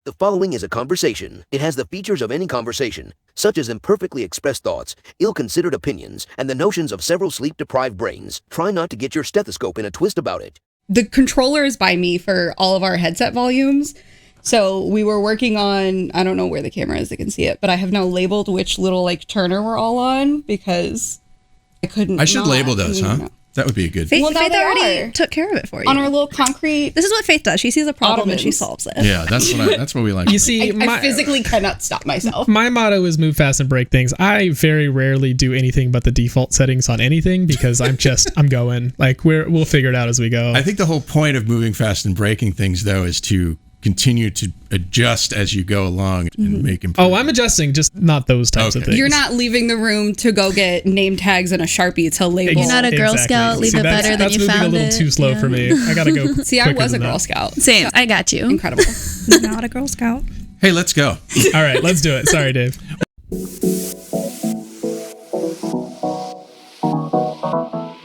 The following is a conversation. It has the features of any conversation, such as imperfectly expressed thoughts, ill-considered opinions, and the notions of several sleep-deprived brains. Try not to get your stethoscope in a twist about it. The controller is by me for all of our headset volumes. So we were working on, I don't know where the camera is, they can see it, but I have now labeled which little turner we're all on because I couldn't. I should label those, huh? That would be a good. Faith, Well, now Faith they already are. took care of it for you. On our little concrete. This is what Faith does. She sees a problem and she Ottomans. solves it. Yeah, that's what we like. You see, I physically cannot stop myself. my motto is move fast and break things. I very rarely do anything but the default settings on anything because I'm going. We'll figure it out as we go. I think the whole point of moving fast and breaking things, though, is to continue to adjust as you go along and make improvements. Oh, I'm adjusting, just not those types of things. You're not leaving the room to go get name tags and a Sharpie to label. You're not a Girl Scout. Leave it better than you found it. That's moving a little too slow for me. I gotta go. See, I was a Girl Scout. Same. I got you. Incredible. Not a Girl Scout. Hey, let's go. All right, let's do it. Sorry, Dave.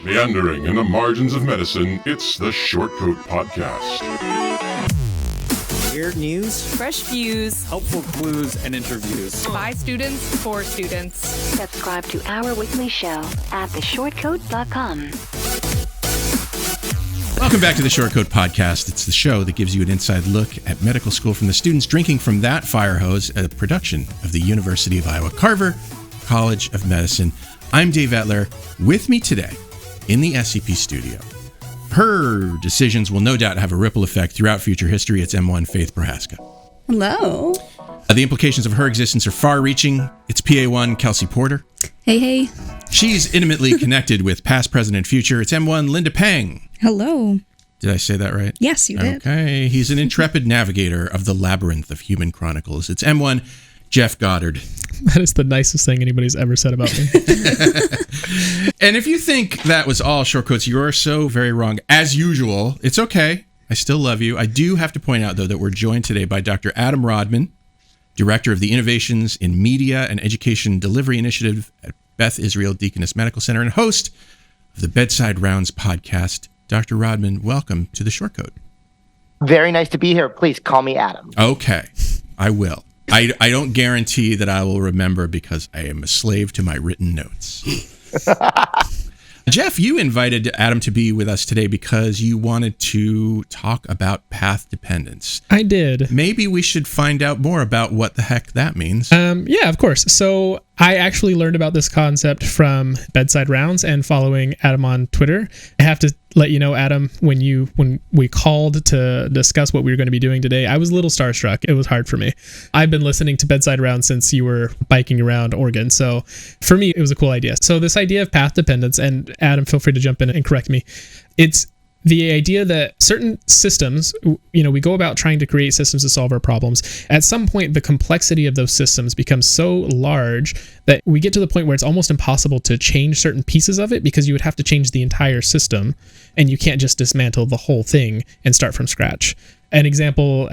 Meandering in the margins of medicine, it's the Shortcoat Podcast. Weird news, Fresh views helpful clues, and interviews. by students for students. Subscribe to our weekly show at theshortcoat.com. Welcome back to the Shortcoat Podcast. It's the show that gives you an inside look at medical school from the students drinking from that fire hose, a production of the University of Iowa Carver College of Medicine. I'm Dave Etler. With me today in the SCP studio, her decisions will no doubt have a ripple effect throughout future history. It's M1 Faith Prohaska. Hello. The implications of her existence are far-reaching. It's PA1 Kelsey Porter. Hey, hey. She's intimately connected with past, present, and future. It's M1 Linda Pang. Hello. Did I say that right? Yes, you did. Okay. He's an intrepid navigator of the labyrinth of human chronicles. It's M1 Jeff Goddard. That is the nicest thing anybody's ever said about me. And if you think that was all shortcuts, you're so very wrong. As usual, it's okay. I still love you. I do have to point out, though, that we're joined today by Dr. Adam Rodman, Director of the Innovations in Media and Education Delivery Initiative at Beth Israel Deaconess Medical Center and host of the Bedside Rounds podcast. Dr. Rodman, welcome to the Shortcoat. Very nice to be here. Please call me Adam. Okay, I will. I don't guarantee that I will remember because I am a slave to my written notes. Jeff, you invited Adam to be with us today because you wanted to talk about path dependence. I did. Maybe we should find out more about what the heck that means. Yeah, of course. So I actually learned about this concept from Bedside Rounds and following Adam on Twitter. I have to let you know, Adam, when we called to discuss what we were going to be doing today, I was a little starstruck. It was hard for me. I've been listening to Bedside Rounds since you were biking around Oregon. So for me, it was a cool idea. So this idea of path dependence, and Adam, feel free to jump in and correct me. It's the idea that certain systems, we go about trying to create systems to solve our problems. At some point, the complexity of those systems becomes so large that we get to the point where it's almost impossible to change certain pieces of it because you would have to change the entire system, and you can't just dismantle the whole thing and start from scratch. An example,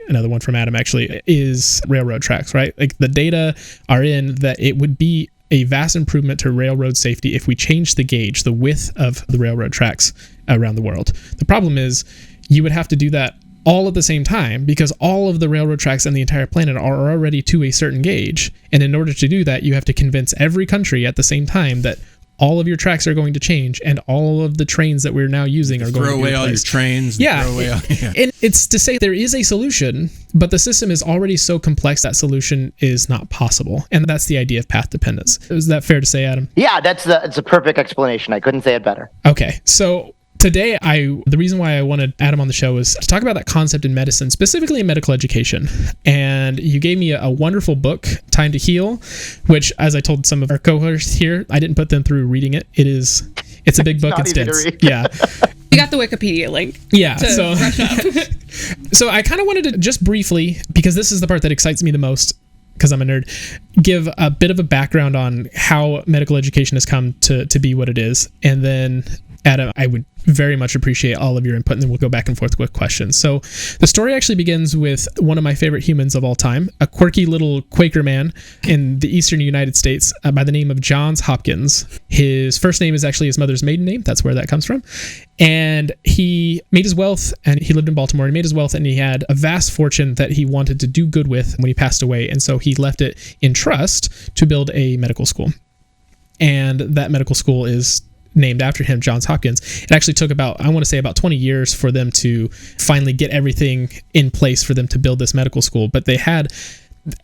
another one from Adam actually, is railroad tracks, right? Like the data are in that it would be a vast improvement to railroad safety if we change the gauge, the width of the railroad tracks around the world. The problem is you would have to do that all at the same time because all of the railroad tracks on the entire planet are already to a certain gauge. And in order to do that, you have to convince every country at the same time that all of your tracks are going to change and all of the trains that we're now using are going to be throw away all your trains. Yeah. Yeah. And it's to say there is a solution, but the system is already so complex that solution is not possible. And that's the idea of path dependence. Is that fair to say, Adam? Yeah, it's a perfect explanation. I couldn't say it better. Okay. So today, the reason why I wanted Adam on the show is to talk about that concept in medicine, specifically in medical education. And you gave me a wonderful book, Time to Heal, which, as I told some of our co-hosts here, I didn't put them through reading it. It's a big book. It's dense. Yeah. You got the Wikipedia link. Yeah. To brush up. So I kind of wanted to just briefly, because this is the part that excites me the most, because I'm a nerd, give a bit of a background on how medical education has come to be what it is. And then, Adam, I would very much appreciate all of your input, and then we'll go back and forth with questions. So the story actually begins with one of my favorite humans of all time, a quirky little Quaker man in the eastern United States by the name of Johns Hopkins. His first name is actually his mother's maiden name. That's where that comes from. And he made his wealth, and he lived in Baltimore. He made his wealth, and he had a vast fortune that he wanted to do good with when he passed away. And so he left it in trust to build a medical school. And that medical school is named after him, Johns Hopkins. It actually took about 20 years for them to finally get everything in place for them to build this medical school. But they had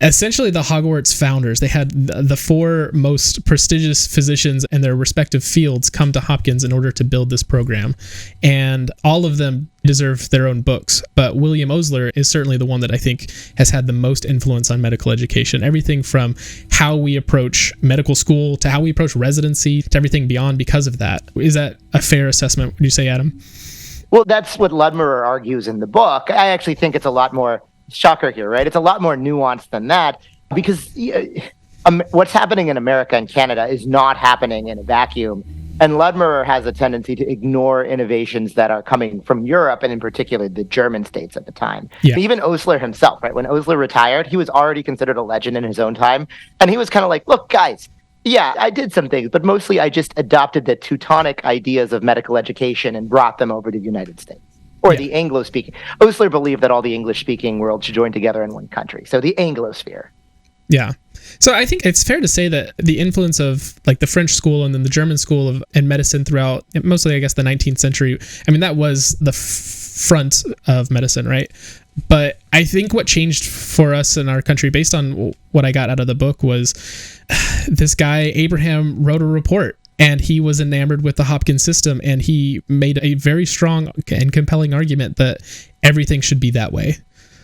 essentially the Hogwarts founders. They had the four most prestigious physicians in their respective fields come to Hopkins in order to build this program. And all of them deserve their own books. But William Osler is certainly the one that I think has had the most influence on medical education. Everything from how we approach medical school to how we approach residency to everything beyond because of that. Is that a fair assessment, would you say, Adam? Well, that's what Ludmerer argues in the book. I actually think it's a lot more shocker here, right? It's a lot more nuanced than that, because what's happening in America and Canada is not happening in a vacuum. And Ludmerer has a tendency to ignore innovations that are coming from Europe, and in particular the German states at the time. Yeah. Even Osler himself, right? When Osler retired, he was already considered a legend in his own time. And he was kind of like, look, guys, yeah, I did some things, but mostly I just adopted the Teutonic ideas of medical education and brought them over to the United States. Or the Anglo-speaking. Osler believed that all the English-speaking world should join together in one country. So the Anglosphere. Yeah. So I think it's fair to say that the influence of like the French school and then the German school in medicine throughout mostly, I guess, the 19th century, I mean, that was the front of medicine, right? But I think what changed for us in our country, based on what I got out of the book, was this guy, Abraham, wrote a report. And he was enamored with the Hopkins system, and he made a very strong and compelling argument that everything should be that way.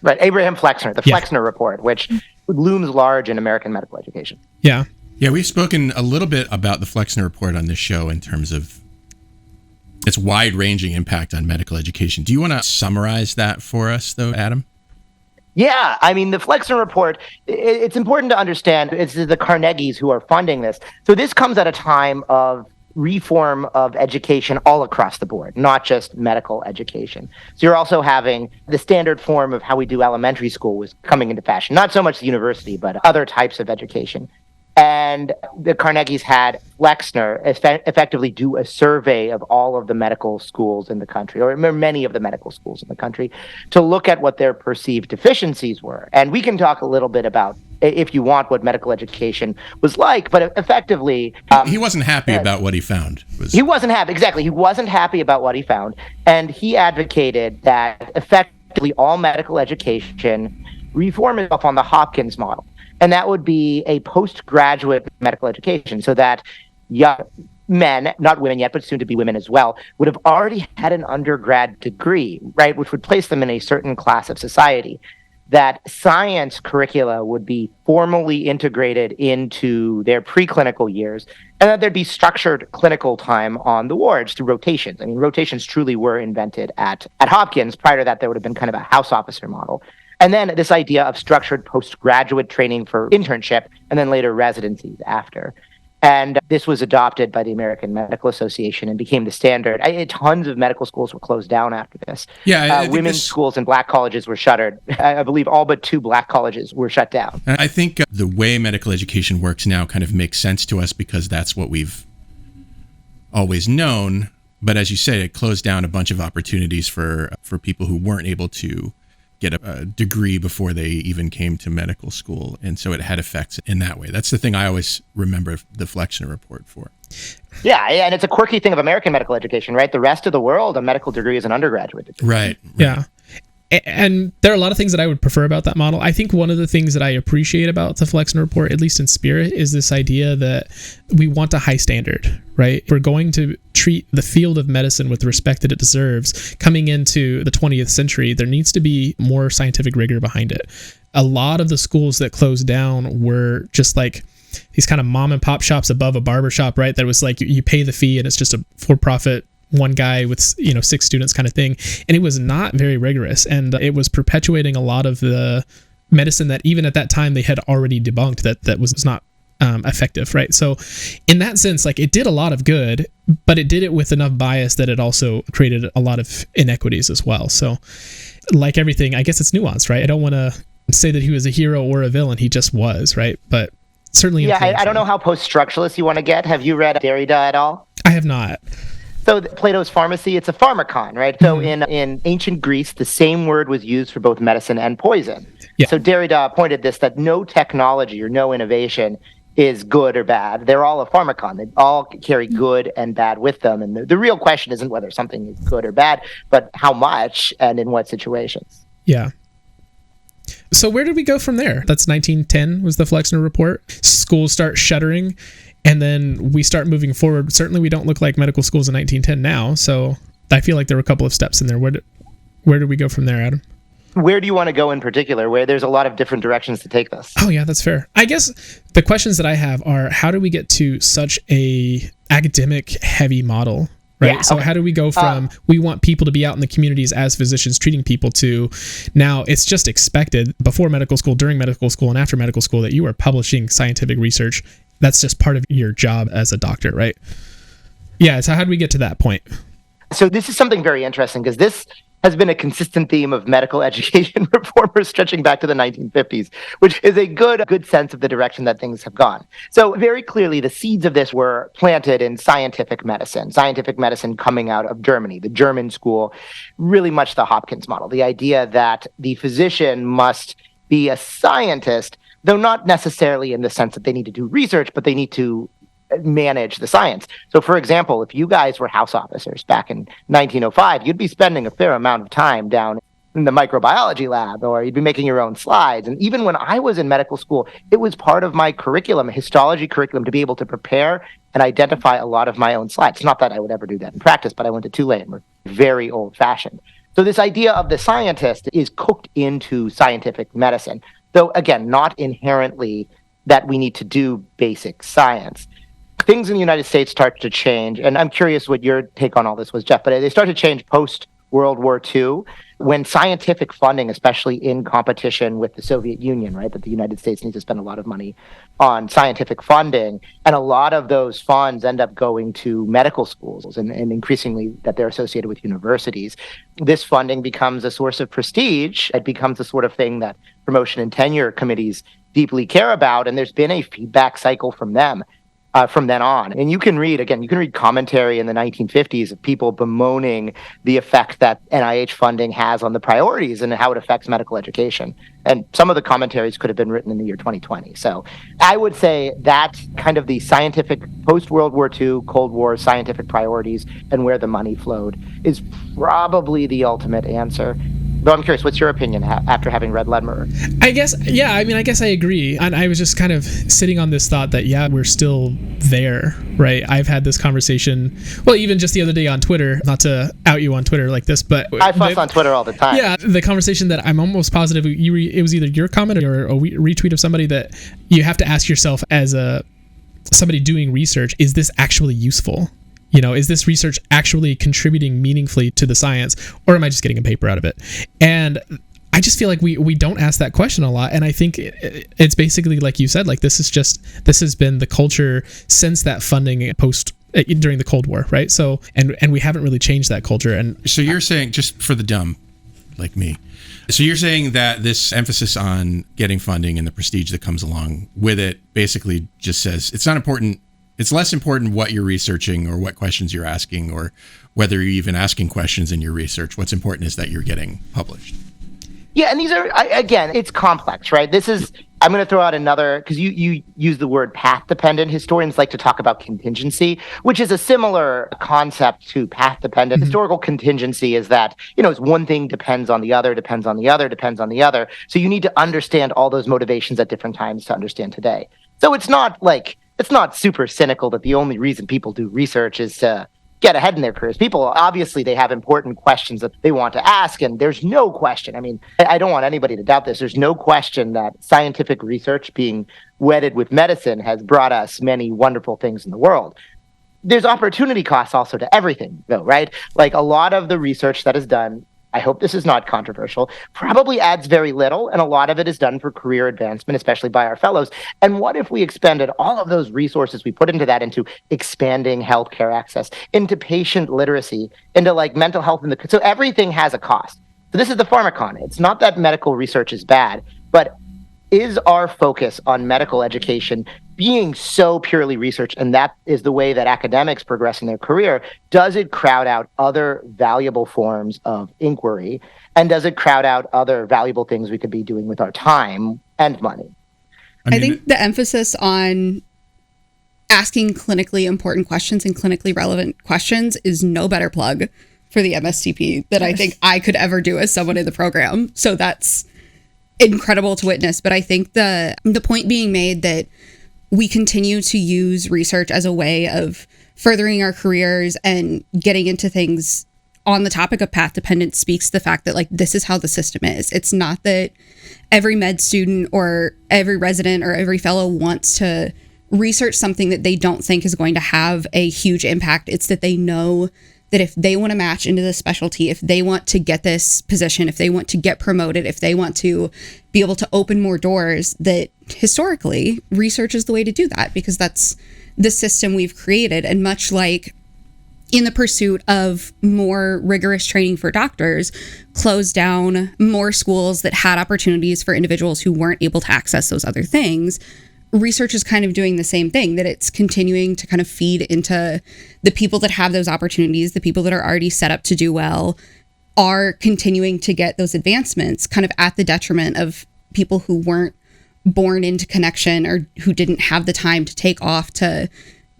Right. Abraham Flexner, the Flexner Report, which looms large in American medical education. Yeah. Yeah, we've spoken a little bit about the Flexner Report on this show in terms of its wide-ranging impact on medical education. Do you want to summarize that for us, though, Adam? Yeah, I mean, the Flexner Report, it's important to understand it's the Carnegies who are funding this. So this comes at a time of reform of education all across the board, not just medical education. So you're also having the standard form of how we do elementary school was coming into fashion, not so much the university, but other types of education. And the Carnegies had Flexner effectively do a survey of all of the medical schools in the country, or many of the medical schools in the country, to look at what their perceived deficiencies were. And we can talk a little bit about, if you want, what medical education was like, but effectively... he wasn't happy about what he found. He wasn't happy, exactly. He wasn't happy about what he found. And he advocated that effectively all medical education reform itself on the Hopkins model. And that would be a postgraduate medical education, so that young men, not women yet, but soon to be women as well, would have already had an undergrad degree, right, which would place them in a certain class of society. That science curricula would be formally integrated into their preclinical years, and that there'd be structured clinical time on the wards through rotations. I mean, rotations truly were invented at Hopkins. Prior to that, there would have been kind of a house officer model. And then this idea of structured postgraduate training for internship and then later residencies after. And this was adopted by the American Medical Association and became the standard. Tons of medical schools were closed down after this. Yeah, women's schools and black colleges were shuttered. I believe all but 2 black colleges were shut down. I think the way medical education works now kind of makes sense to us because that's what we've always known. But as you say, it closed down a bunch of opportunities for people who weren't able to get a degree before they even came to medical school. And so it had effects in that way. That's the thing I always remember the Flexner Report for. Yeah, and it's a quirky thing of American medical education, right? The rest of the world, a medical degree is an undergraduate degree. Right. Yeah. And there are a lot of things that I would prefer about that model. I think one of the things that I appreciate about the Flexner Report, at least in spirit, is this idea that we want a high standard, right? If we're going to treat the field of medicine with the respect that it deserves, coming into the 20th century, there needs to be more scientific rigor behind it. A lot of the schools that closed down were just like these kind of mom and pop shops above a barber shop, right? That was like you pay the fee and it's just a for-profit one guy with 6 students kind of thing, and it was not very rigorous, and it was perpetuating a lot of the medicine that even at that time they had already debunked that was not effective, right? So in that sense, like, it did a lot of good, but it did it with enough bias that it also created a lot of inequities as well. So like everything, I guess it's nuanced, right? I don't want to say that he was a hero or a villain. He just was, right? But certainly. Yeah, I don't know how post-structuralist you want to get. Have you read Derrida at all? I have not. So Plato's Pharmacy, it's a pharmakon, right? So in ancient Greece, the same word was used for both medicine and poison. Yeah. So Derrida pointed this, that no technology or no innovation is good or bad. They're all a pharmakon. They all carry good and bad with them. And the real question isn't whether something is good or bad, but how much and in what situations. Yeah. So where did we go from there? That's 1910 was the Flexner Report. Schools start shuttering, and then we start moving forward. Certainly we don't look like medical schools in 1910 now, so I feel like there were a couple of steps in there. Where do we go from there, Adam? Where do you want to go in particular, where there's a lot of different directions to take this? Oh, yeah, that's fair. I guess the questions that I have are, how do we get to such a academic-heavy model? Right. Yeah, so okay. how do we go from we want people to be out in the communities as physicians treating people to now it's just expected before medical school, during medical school, and after medical school that you are publishing scientific research. That's just part of your job as a doctor, right? Yeah. So how do we get to that point? So this is something very interesting because this has been a consistent theme of medical education reformers stretching back to the 1950s, which is a good sense of the direction that things have gone. So very clearly, the seeds of this were planted in scientific medicine coming out of Germany, the German school, really much the Hopkins model, the idea that the physician must be a scientist, though not necessarily in the sense that they need to do research, but they need to manage the science. So, for example, if you guys were house officers back in 1905, you'd be spending a fair amount of time down in the microbiology lab, or you'd be making your own slides. And even when I was in medical school, it was part of my curriculum, a histology curriculum, to be able to prepare and identify a lot of my own slides. Not that I would ever do that in practice, but I went to Tulane. We're very old-fashioned. So this idea of the scientist is cooked into scientific medicine, though, again, not inherently that we need to do basic science. Things in the United States start to change, and I'm curious what your take on all this was, Jeff, but they start to change post-World War II when scientific funding, especially in competition with the Soviet Union, right, that the United States needs to spend a lot of money on scientific funding, and a lot of those funds end up going to medical schools and increasingly that they're associated with universities. This funding becomes a source of prestige. It becomes the sort of thing that promotion and tenure committees deeply care about, and there's been a feedback cycle from them. From then on. And you can read commentary in the 1950s of people bemoaning the effect that NIH funding has on the priorities and how it affects medical education. And some of the commentaries could have been written in the year 2020. So I would say that kind of the scientific post-World War II, Cold War scientific priorities and where the money flowed is probably the ultimate answer. Though I'm curious, what's your opinion after having read Ledmer? I guess I agree. And I was just kind of sitting on this thought that, yeah, we're still there, right? I've had this conversation, well, even just the other day on Twitter, not to out you on Twitter like this, but... I fuss on Twitter all the time. Yeah, the conversation that I'm almost positive it was either your comment or a retweet of somebody that you have to ask yourself as somebody doing research, is this actually useful? You know, is this research actually contributing meaningfully to the science, or am I just getting a paper out of it? And I just feel like we don't ask that question a lot. And I think it's basically like you said, like this has been the culture since that funding during the Cold War, right? So, and we haven't really changed that culture. And so you're saying, just for the dumb like me, so you're saying that this emphasis on getting funding and the prestige that comes along with it basically just says it's not important. It's less important what you're researching or what questions you're asking or whether you're even asking questions in your research. What's important is that you're getting published. Yeah, and these are, again, it's complex, right? I'm going to throw out another, because you use the word path-dependent. Historians like to talk about contingency, which is a similar concept to path-dependent. Mm-hmm. Historical contingency is that, it's one thing depends on the other, depends on the other, depends on the other. So you need to understand all those motivations at different times to understand today. So it's not super cynical that the only reason people do research is to get ahead in their careers. People, obviously, they have important questions that they want to ask, and there's no question. I mean, I don't want anybody to doubt this. There's no question that scientific research being wedded with medicine has brought us many wonderful things in the world. There's opportunity costs also to everything, though, right? Like a lot of the research that is done I hope this is not controversial, probably adds very little, and a lot of it is done for career advancement, especially by our fellows. And what if we expended all of those resources we put into that, into expanding healthcare access, into patient literacy, into like mental health, so everything has a cost. So this is the pharmacon. It's not that medical research is bad, but is our focus on medical education being so purely research, and that is the way that academics progress in their career, does it crowd out other valuable forms of inquiry? And does it crowd out other valuable things we could be doing with our time and money? I think the emphasis on asking clinically important questions and clinically relevant questions is no better plug for the MSTP than I think I could ever do as someone in the program. So that's incredible to witness. But I think the point being made that we continue to use research as a way of furthering our careers and getting into things on the topic of path dependence speaks to the fact that like this is how the system is. It's not that every med student or every resident or every fellow wants to research something that they don't think is going to have a huge impact. It's that they know that if they want to match into this specialty, if they want to get this position, if they want to get promoted, if they want to be able to open more doors, that historically research is the way to do that, because that's the system we've created. And much like in the pursuit of more rigorous training for doctors, closed down more schools that had opportunities for individuals who weren't able to access those other things, research is kind of doing the same thing, that it's continuing to kind of feed into the people that have those opportunities, the people that are already set up to do well, are continuing to get those advancements kind of at the detriment of people who weren't born into connection or who didn't have the time to take off to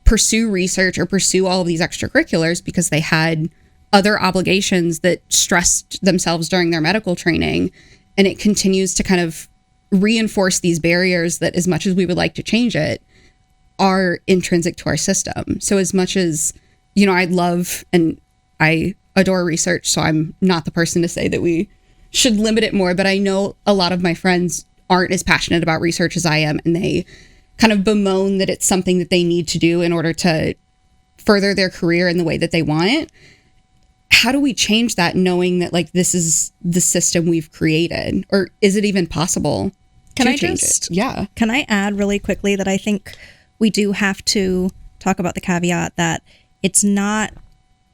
pursue research or pursue all of these extracurriculars because they had other obligations that stressed themselves during their medical training. And it continues to kind of reinforce these barriers that, as much as we would like to change it, are intrinsic to our system. So as much as, you know, I love and I adore research, so I'm not the person to say that we should limit it more, but I know a lot of my friends aren't as passionate about research as I am, and they kind of bemoan that it's something that they need to do in order to further their career in the way that they want it. How do we change that, knowing that like this is the system we've created? Or is it even possible Can to I change just, it? Yeah. Can I add really quickly that I think we do have to talk about the caveat that it's not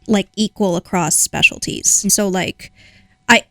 like equal across specialties. So like, I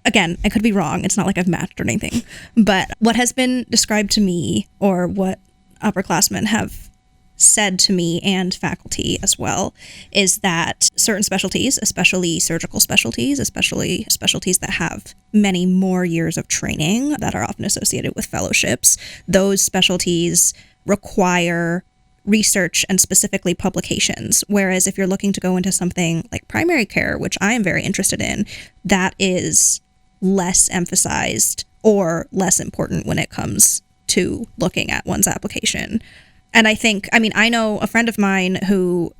could be wrong. It's not like I've matched or anything, but what has been described to me, or what upperclassmen have said to me and faculty as well, is that certain specialties, especially surgical specialties, especially specialties that have many more years of training that are often associated with fellowships, those specialties require research and specifically publications. Whereas if you're looking to go into something like primary care, which I am very interested in, that is less emphasized or less important when it comes to looking at one's application. And I know a friend of mine who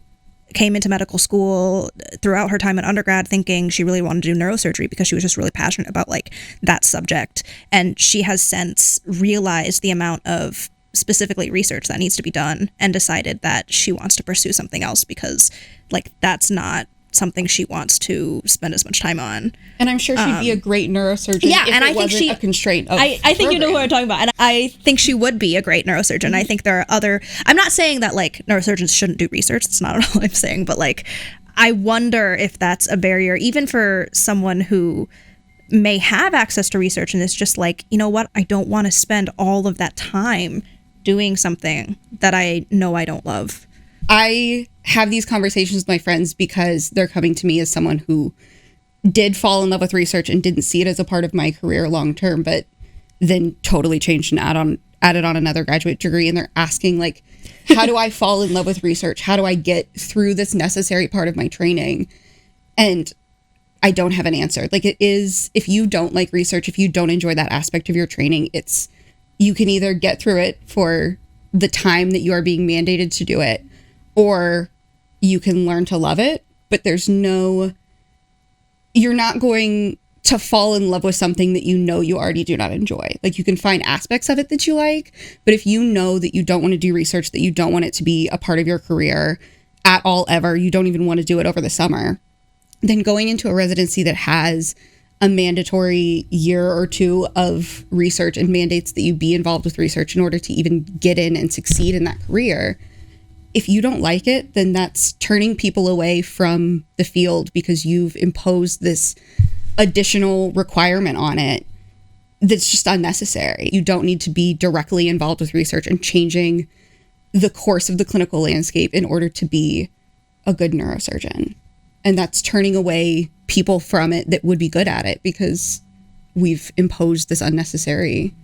came into medical school throughout her time in undergrad thinking she really wanted to do neurosurgery because she was just really passionate about like that subject. And she has since realized the amount of specifically research that needs to be done and decided that she wants to pursue something else because like that's not something she wants to spend as much time on. And I'm sure she'd be a great neurosurgeon. Yeah, if and it I think wasn't a constraint of I think you know who I'm talking about. And I think she would be a great neurosurgeon. Mm-hmm. I think there are other, I'm not saying that like neurosurgeons shouldn't do research. That's not at all I'm saying, but like, I wonder if that's a barrier even for someone who may have access to research and is just like, you know what, I don't want to spend all of that time doing something that I know I don't love. I have these conversations with my friends because they're coming to me as someone who did fall in love with research and didn't see it as a part of my career long term, but then totally changed and added on another graduate degree. And they're asking like, how do I fall in love with research? How do I get through this necessary part of my training? And I don't have an answer. Like it is, if you don't like research, if you don't enjoy that aspect of your training, you can either get through it for the time that you are being mandated to do it, or you can learn to love it, but you're not going to fall in love with something that you know you already do not enjoy. Like you can find aspects of it that you like, but if you know that you don't want to do research, that you don't want it to be a part of your career at all ever, you don't even want to do it over the summer, then going into a residency that has a mandatory year or two of research and mandates that you be involved with research in order to even get in and succeed in that career. If you don't like it, then that's turning people away from the field because you've imposed this additional requirement on it that's just unnecessary. You don't need to be directly involved with research and changing the course of the clinical landscape in order to be a good neurosurgeon. And that's turning away people from it that would be good at it because we've imposed this unnecessary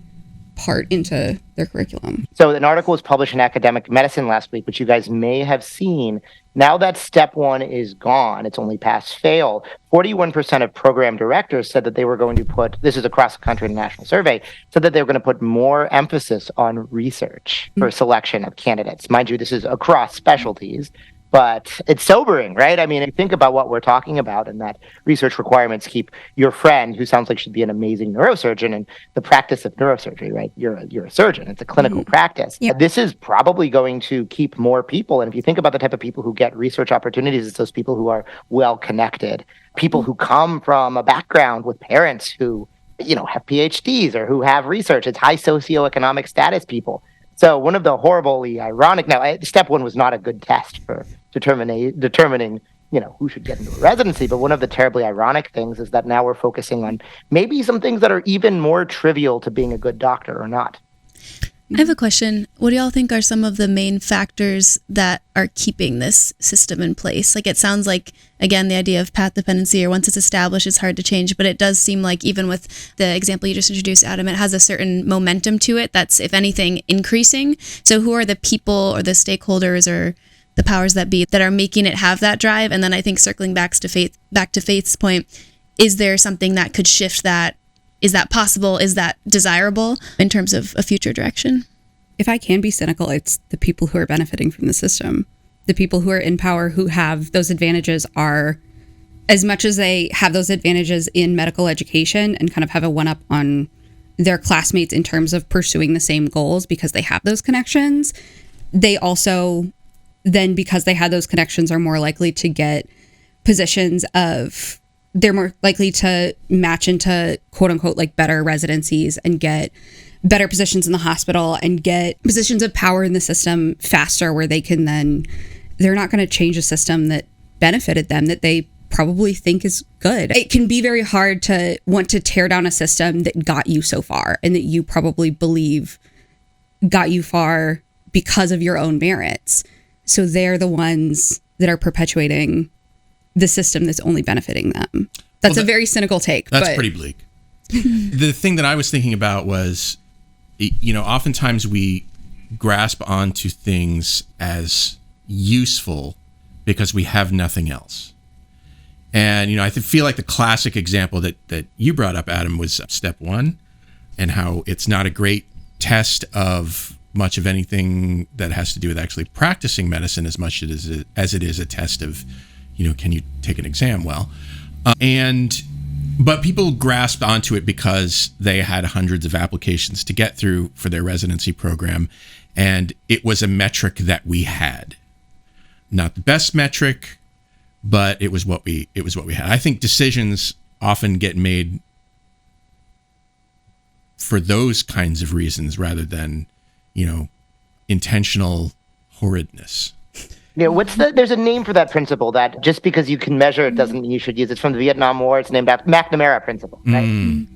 part into their curriculum. So an article was published in Academic Medicine last week, which you guys may have seen. Now that step one is gone, it's only pass fail. 41% of program directors said that they were going to put, this is across the country in a national survey, said that they were going to put more emphasis on research for selection of candidates. Mind you, this is across specialties. But it's sobering, right? I mean, if you think about what we're talking about and that research requirements keep your friend, who sounds like she'd be an amazing neurosurgeon, and the practice of neurosurgery, right? You're a surgeon. It's a clinical practice. Yeah. This is probably going to keep more people. And if you think about the type of people who get research opportunities, it's those people who are well-connected, people who come from a background with parents who, have PhDs or who have research. It's high socioeconomic status people. So one of the horribly ironic, now step one was not a good test for determining, who should get into a residency, but one of the terribly ironic things is that now we're focusing on maybe some things that are even more trivial to being a good doctor or not. I have a question. What do y'all think are some of the main factors that are keeping this system in place? Like, it sounds like, again, the idea of path dependency, or once it's established, it's hard to change. But it does seem like, even with the example you just introduced, Adam, it has a certain momentum to it that's, if anything, increasing. So who are the people or the stakeholders or the powers that be that are making it have that drive? And then I think circling back to Faith's point, is there something that could shift that? Is that possible? Is that desirable in terms of a future direction? If I can be cynical, it's the people who are benefiting from the system. The people who are in power, who have those advantages, are, as much as they have those advantages in medical education and kind of have a one-up on their classmates in terms of pursuing the same goals because they have those connections, they also then, because they had those connections, are more likely to get positions of, they're more likely to match into quote unquote like better residencies and get better positions in the hospital and get positions of power in the system faster, where they can then, they're not going to change a system that benefited them, that they probably think is good. It can be very hard to want to tear down a system that got you so far and that you probably believe got you far because of your own merits. So they're the ones that are perpetuating the system that's only benefiting them. That's a very cynical take. That's pretty bleak. The thing that I was thinking about was, oftentimes we grasp onto things as useful because we have nothing else. And, I feel like the classic example that you brought up, Adam, was step one, and how it's not a great test of much of anything that has to do with actually practicing medicine as much as it is a test of, can you take an exam well? But people grasped onto it because they had hundreds of applications to get through for their residency program, and it was a metric that we had. Not the best metric, but it was what we had. I think decisions often get made for those kinds of reasons rather than, intentional horridness. Yeah, there's a name for that principle, that just because you can measure it doesn't mean you should use it. It's from the Vietnam War. It's named after McNamara principle, right?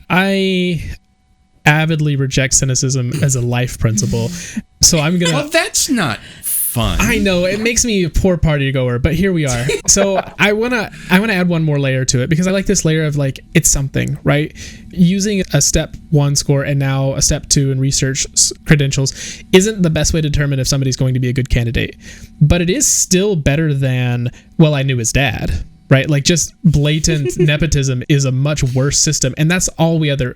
I avidly reject cynicism as a life principle. So I'm going to... Well, that's not fun. I know, it makes me a poor party goer, but here we are. So I want to add one more layer to it, because I like this layer of like, it's something, right? Using a step one score and now a step two in research credentials isn't the best way to determine if somebody's going to be a good candidate, but it is still better than, well, I knew his dad, right? Like, just blatant nepotism is a much worse system. And that's the only other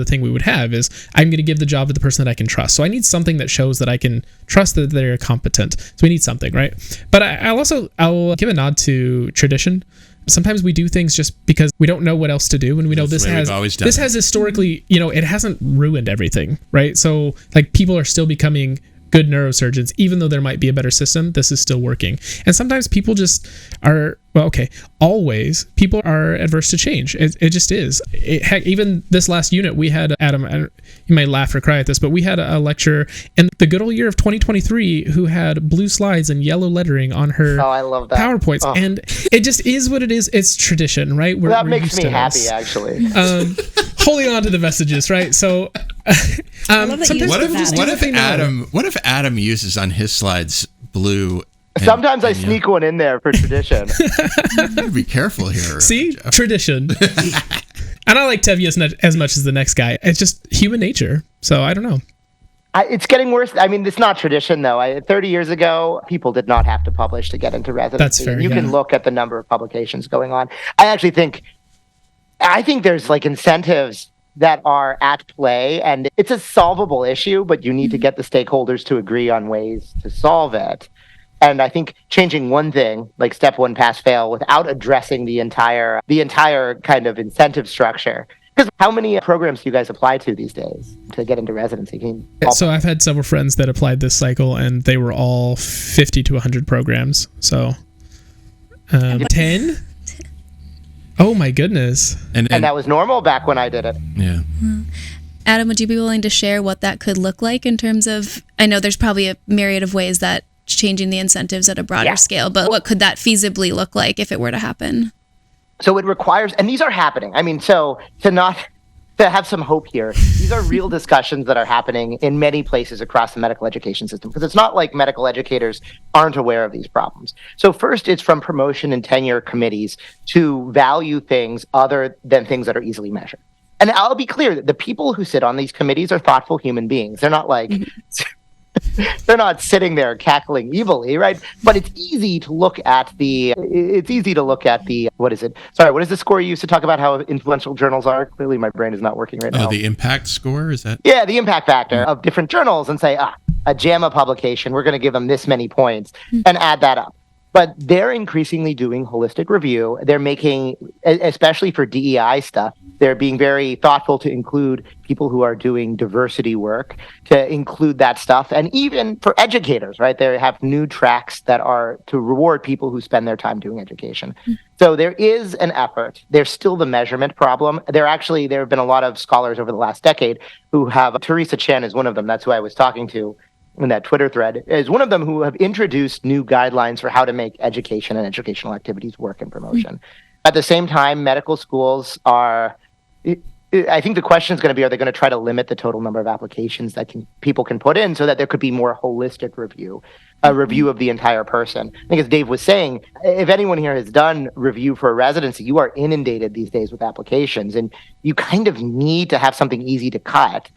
thing we would have is, I'm going to give the job to the person that I can trust. So I need something that shows that I can trust that they're competent. So we need something, right? But I'll give a nod to tradition. Sometimes we do things just because we don't know what else to do, and we know this has historically, it hasn't ruined everything, right? So like, people are still becoming good neurosurgeons, even though there might be a better system, this is still working. And sometimes people just are, well, okay, always people are adverse to change. It just is. Heck, even this last unit, we had Adam, you might laugh or cry at this, but we had a lecturer in the good old year of 2023 who had blue slides and yellow lettering on her I love that. PowerPoints. Oh. And it just is what it is. It's tradition, right? That makes me happy, actually. Holding on to the vestiges, right? So sometimes what if Adam uses on his slides blue? Sometimes I sneak one in there for tradition. Be careful here. See, Jeff. Tradition. And I like Tevi as much as the next guy. It's just human nature. So I don't know. It's getting worse. I mean, it's not tradition, though. 30 years ago, people did not have to publish to get into residency. That's fair. You can look at the number of publications going on. I think there's like incentives that are at play, and it's a solvable issue, but you need to get the stakeholders to agree on ways to solve it. And I think changing one thing, like step one, pass fail, without addressing the entire kind of incentive structure. Because how many programs do you guys apply to these days to get into residency? So I've had several friends that applied this cycle, and they were all 50 to 100 programs. So 10? Oh my goodness. And that was normal back when I did it. Yeah. Adam, would you be willing to share what that could look like in terms of, I know there's probably a myriad of ways that changing the incentives at a broader scale, but what could that feasibly look like if it were to happen? So it requires, and these are happening. I mean, so to have some hope here, these are real discussions that are happening in many places across the medical education system, because it's not like medical educators aren't aware of these problems. So first, it's from promotion and tenure committees to value things other than things that are easily measured. And I'll be clear that the people who sit on these committees are thoughtful human beings. They're not like... They're not sitting there cackling evilly, right? But it's easy to look at the, what is it? Sorry, what is the score you used to talk about how influential journals are? Clearly my brain is not working right now. Oh, the impact score, is that? Yeah, the impact factor of different journals, and say, a JAMA publication, we're going to give them this many points, and add that up. But they're increasingly doing holistic review. They're making, especially for DEI stuff, they're being very thoughtful to include people who are doing diversity work, to include that stuff. And even for educators, right? They have new tracks that are to reward people who spend their time doing education. So there is an effort. There's still the measurement problem. There have been a lot of scholars over the last decade who have, Teresa Chen is one of them. That's who I was talking to in that Twitter thread, is one of them who have introduced new guidelines for how to make education and educational activities work in promotion. At the same time, medical schools are, I think the question is going to be, are they going to try to limit the total number of applications that people can put in so that there could be more holistic review, a review of the entire person? I think as Dave was saying, if anyone here has done review for a residency, you are inundated these days with applications, and you kind of need to have something easy to cut.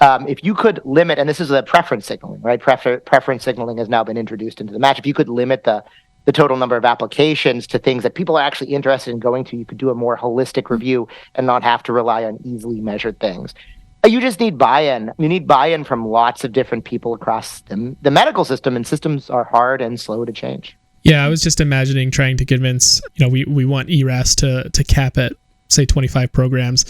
If you could limit, and this is the preference signaling, right? Preference signaling has now been introduced into the match. If you could limit the total number of applications to things that people are actually interested in going to, you could do a more holistic review and not have to rely on easily measured things. You just need buy-in. You need buy-in from lots of different people across the medical system, and systems are hard and slow to change. Yeah, I was just imagining trying to convince, we want ERAS to cap at, say, 25 programs.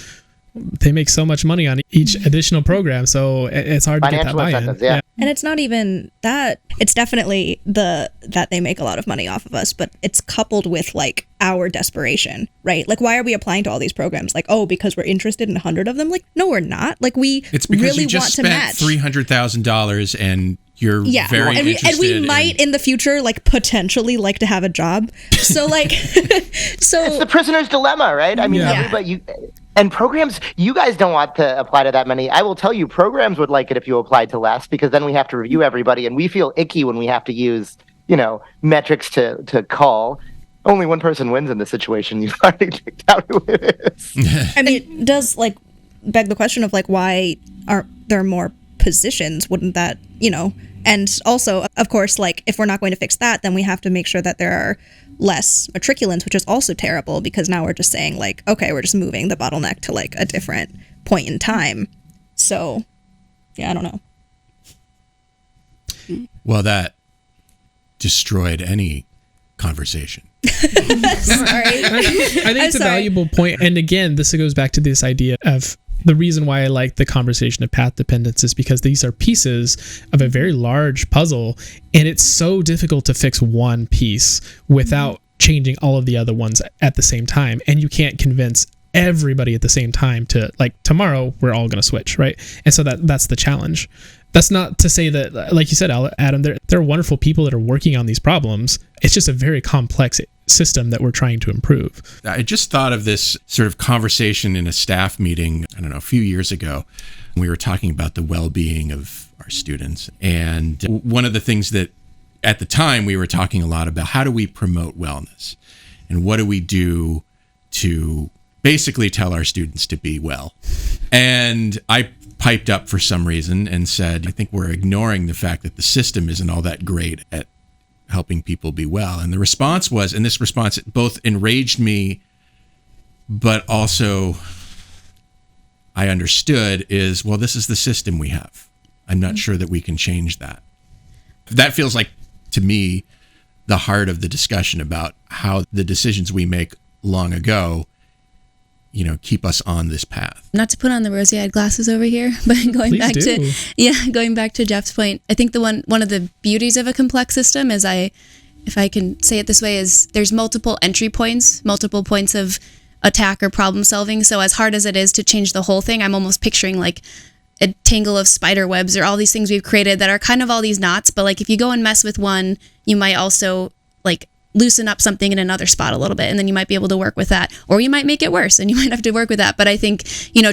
They make so much money on each additional program, so it's hard to get that buy-in. Yeah. And it's not even that. It's definitely that they make a lot of money off of us, but it's coupled with like our desperation, right? Like, why are we applying to all these programs? Like, because we're interested in 100 of them? Like, no, we're not. Like, it's because really you just want to match. spent $300,000 and you're very interested. And we might in the future, like, potentially like to have a job. So like, it's the prisoner's dilemma, right? I mean, everybody. And programs, you guys don't want to apply to that many. I will tell you, programs would like it if you applied to less, because then we have to review everybody, and we feel icky when we have to use, metrics to call. Only one person wins in this situation. You've already picked out who it is. I mean, it does like beg the question of like, why aren't there more positions? Wouldn't that, And also, of course, like, if we're not going to fix that, then we have to make sure that there are less matriculants, which is also terrible, because now we're just saying like, okay, we're just moving the bottleneck to like a different point in time. So yeah, I don't know. Well, that destroyed any conversation. Sorry. I think it's a valuable point. And again, this goes back to this idea of The reason why I like the conversation of path dependence is because these are pieces of a very large puzzle, and it's so difficult to fix one piece without changing all of the other ones at the same time. And you can't convince everybody at the same time to, like, tomorrow we're all going to switch, right? And so that's the challenge. That's not to say that, like you said, Adam, there are wonderful people that are working on these problems. It's just a very complex system that we're trying to improve. I just thought of this sort of conversation in a staff meeting, I don't know, a few years ago. We were talking about the well-being of our students. And one of the things that at the time we were talking a lot about, how do we promote wellness? And what do we do to basically tell our students to be well? And I piped up for some reason and said, I think we're ignoring the fact that the system isn't all that great at helping people be well. And the response was, and this response both enraged me, but also I understood, is, well, this is the system we have. I'm not sure that we can change that. That feels like, to me, the heart of the discussion about how the decisions we make long ago, keep us on this path. Not to put on the rosy-eyed glasses over here, but going back to Jeff's point, I think one of the beauties of a complex system is, if I can say it this way, is there's multiple entry points, multiple points of attack or problem solving. So as hard as it is to change the whole thing, I'm almost picturing like a tangle of spider webs or all these things we've created that are kind of all these knots. But like if you go and mess with one, you might also like loosen up something in another spot a little bit, and then you might be able to work with that, or you might make it worse and you might have to work with that. But I think,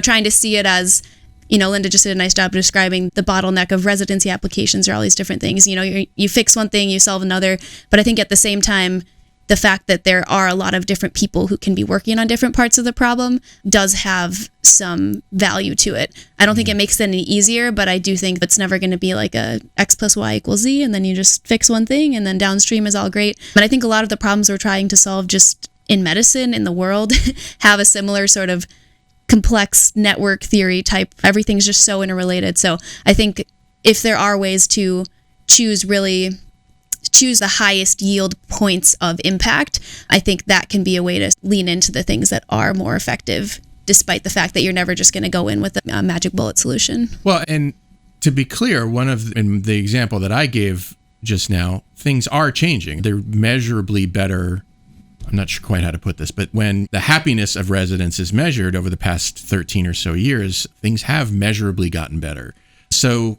trying to see it as, Linda just did a nice job of describing the bottleneck of residency applications or all these different things. You fix one thing, you solve another. But I think at the same time, the fact that there are a lot of different people who can be working on different parts of the problem does have some value to it. I don't think it makes it any easier, but I do think it's never going to be like a X plus Y equals Z, and then you just fix one thing and then downstream is all great. But I think a lot of the problems we're trying to solve just in medicine, in the world, have a similar sort of complex network theory type. Everything's just so interrelated. So I think if there are ways to choose the highest yield points of impact, I think that can be a way to lean into the things that are more effective, despite the fact that you're never just going to go in with a magic bullet solution. Well, and to be clear, in the example that I gave just now, things are changing. They're measurably better. I'm not sure quite how to put this, but when the happiness of residents is measured over the past 13 or so years, things have measurably gotten better. So,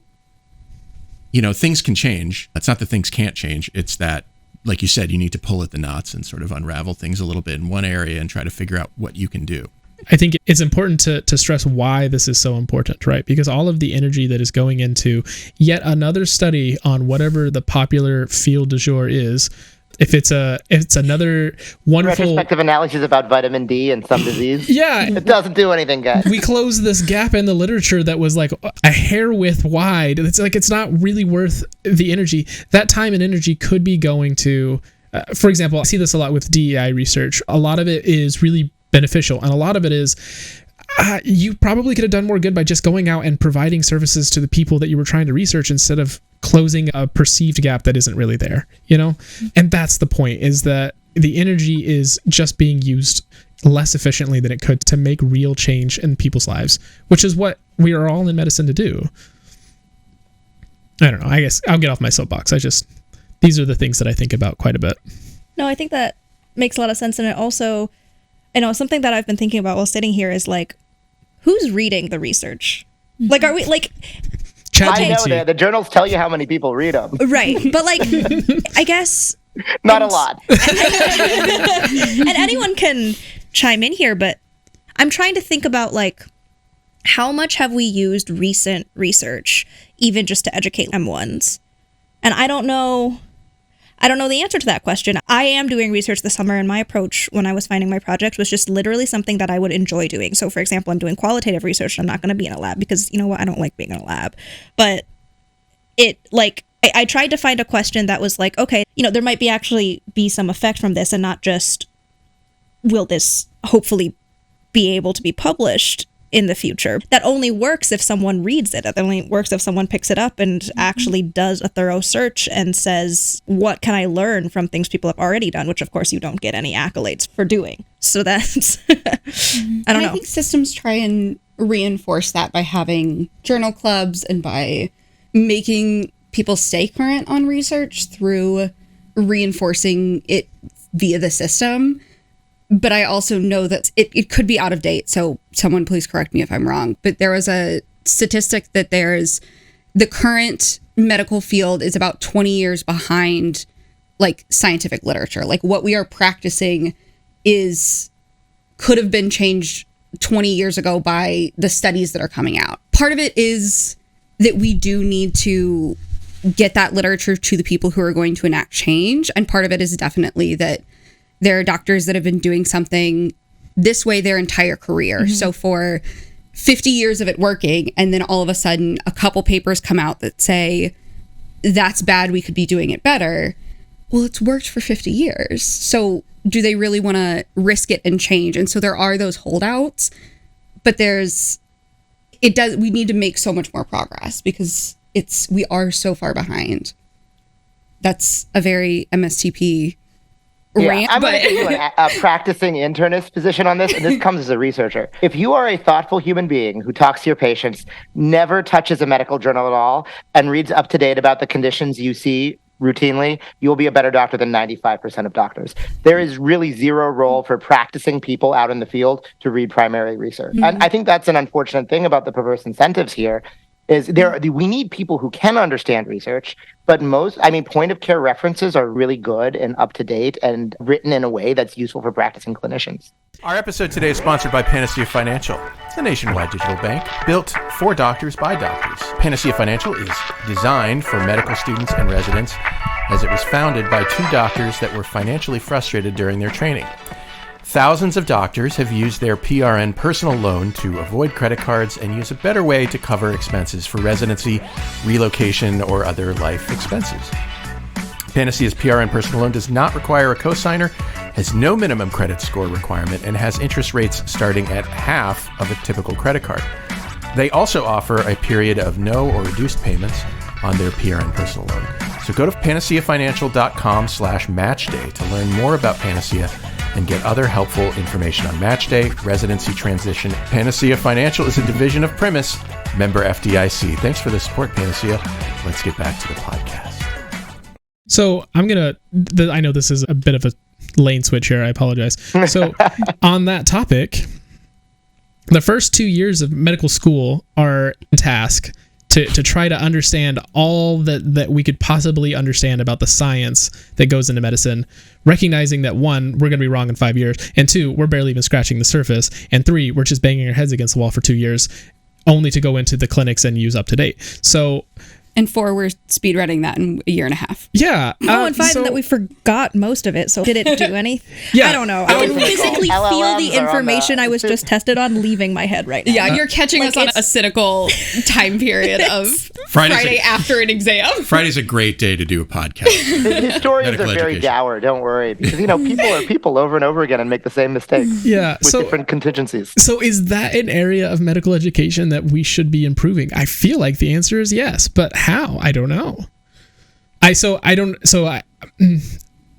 things can change. It's not that things can't change. It's that, like you said, you need to pull at the knots and sort of unravel things a little bit in one area and try to figure out what you can do. I think it's important to stress why this is so important, right? Because all of the energy that is going into yet another study on whatever the popular field du jour is, if it's another wonderful retrospective analysis about vitamin D and some disease. Yeah, it doesn't do anything, guys. We close this gap in the literature that was like a hair width wide. It's like it's not really worth the energy. That time and energy could be going to, for example, I see this a lot with DEI research. A lot of it is really beneficial, and a lot of it is you probably could have done more good by just going out and providing services to the people that you were trying to research instead of closing a perceived gap that isn't really there, And that's the point, is that the energy is just being used less efficiently than it could to make real change in people's lives, which is what we are all in medicine to do. I don't know. I guess I'll get off my soapbox. These are the things that I think about quite a bit. No, I think that makes a lot of sense. And it also, something that I've been thinking about while sitting here is like, who's reading the research? Like, are we like... I know the journals tell you how many people read them. Right. But like, I guess... Not a lot. And anyone can chime in here, but I'm trying to think about like, how much have we used recent research, even just to educate M1s? And I don't know the answer to that question. I am doing research this summer, and my approach when I was finding my project was just literally something that I would enjoy doing. So for example, I'm doing qualitative research. I'm not going to be in a lab because you know what? I don't like being in a lab. But I tried to find a question that was like, okay, there might be some effect from this, and not just will this hopefully be able to be published in the future. That only works if someone reads it. That only works if someone picks it up and actually does a thorough search and says, what can I learn from things people have already done, which of course you don't get any accolades for doing. So that's, I don't know. I think systems try and reinforce that by having journal clubs and by making people stay current on research through reinforcing it via the system. But I also know that it could be out of date. So someone please correct me if I'm wrong. But there was a statistic that the current medical field is about 20 years behind like scientific literature. Like what we are practicing could have been changed 20 years ago by the studies that are coming out. Part of it is that we do need to get that literature to the people who are going to enact change. And part of it is definitely that there are doctors that have been doing something this way their entire career. Mm-hmm. So for 50 years of it working, and then all of a sudden a couple papers come out that say, that's bad, we could be doing it better. Well, it's worked for 50 years. So do they really want to risk it and change? And so there are those holdouts, but we need to make so much more progress because we are so far behind. That's a very MSTP rant. I'm going to give you a practicing internist position on this, and this comes as a researcher. If you are a thoughtful human being who talks to your patients, never touches a medical journal at all, and reads up to date about the conditions you see routinely, you will be a better doctor than 95% of doctors. There is really zero role for practicing people out in the field to read primary research. Mm-hmm. And I think that's an unfortunate thing about the perverse incentives here. We need people who can understand research, but point of care references are really good and up to date and written in a way that's useful for practicing clinicians. Our episode today is sponsored by Panacea Financial, a nationwide digital bank built for doctors by doctors. Panacea Financial is designed for medical students and residents, as it was founded by two doctors that were financially frustrated during their training. Thousands of doctors have used their PRN personal loan to avoid credit cards and use a better way to cover expenses for residency, relocation, or other life expenses. Panacea's PRN personal loan does not require a cosigner, has no minimum credit score requirement, and has interest rates starting at half of a typical credit card. They also offer a period of no or reduced payments on their PRN personal loan. So go to panaceafinancial.com/matchday to learn more about Panacea and get other helpful information on match day, residency transition. Panacea Financial is a division of Primis, member FDIC. Thanks for the support, Panacea. Let's get back to the podcast. So I know this is a bit of a lane switch here. I apologize. So on that topic, the first 2 years of medical school are a task to try to understand all that we could possibly understand about the science that goes into medicine, recognizing that 1, we're going to be wrong in 5 years, and 2, we're barely even scratching the surface, and 3, we're just banging our heads against the wall for 2 years, only to go into the clinics and use up to date. So, and 4, we're speed running that in a year and a half. Yeah. And 5, that we forgot most of it. So did it do anything? Yeah. I don't know. I can physically feel the information I was just tested on leaving my head right now. Yeah, you're catching us on a cynical time period of Friday after an exam. Friday's a great day to do a podcast. Historians are very dour, don't worry. Because, people are people over and over again and make the same mistakes. Yeah. With different contingencies. So is that an area of medical education that we should be improving? I feel like the answer is yes, but how? I don't know.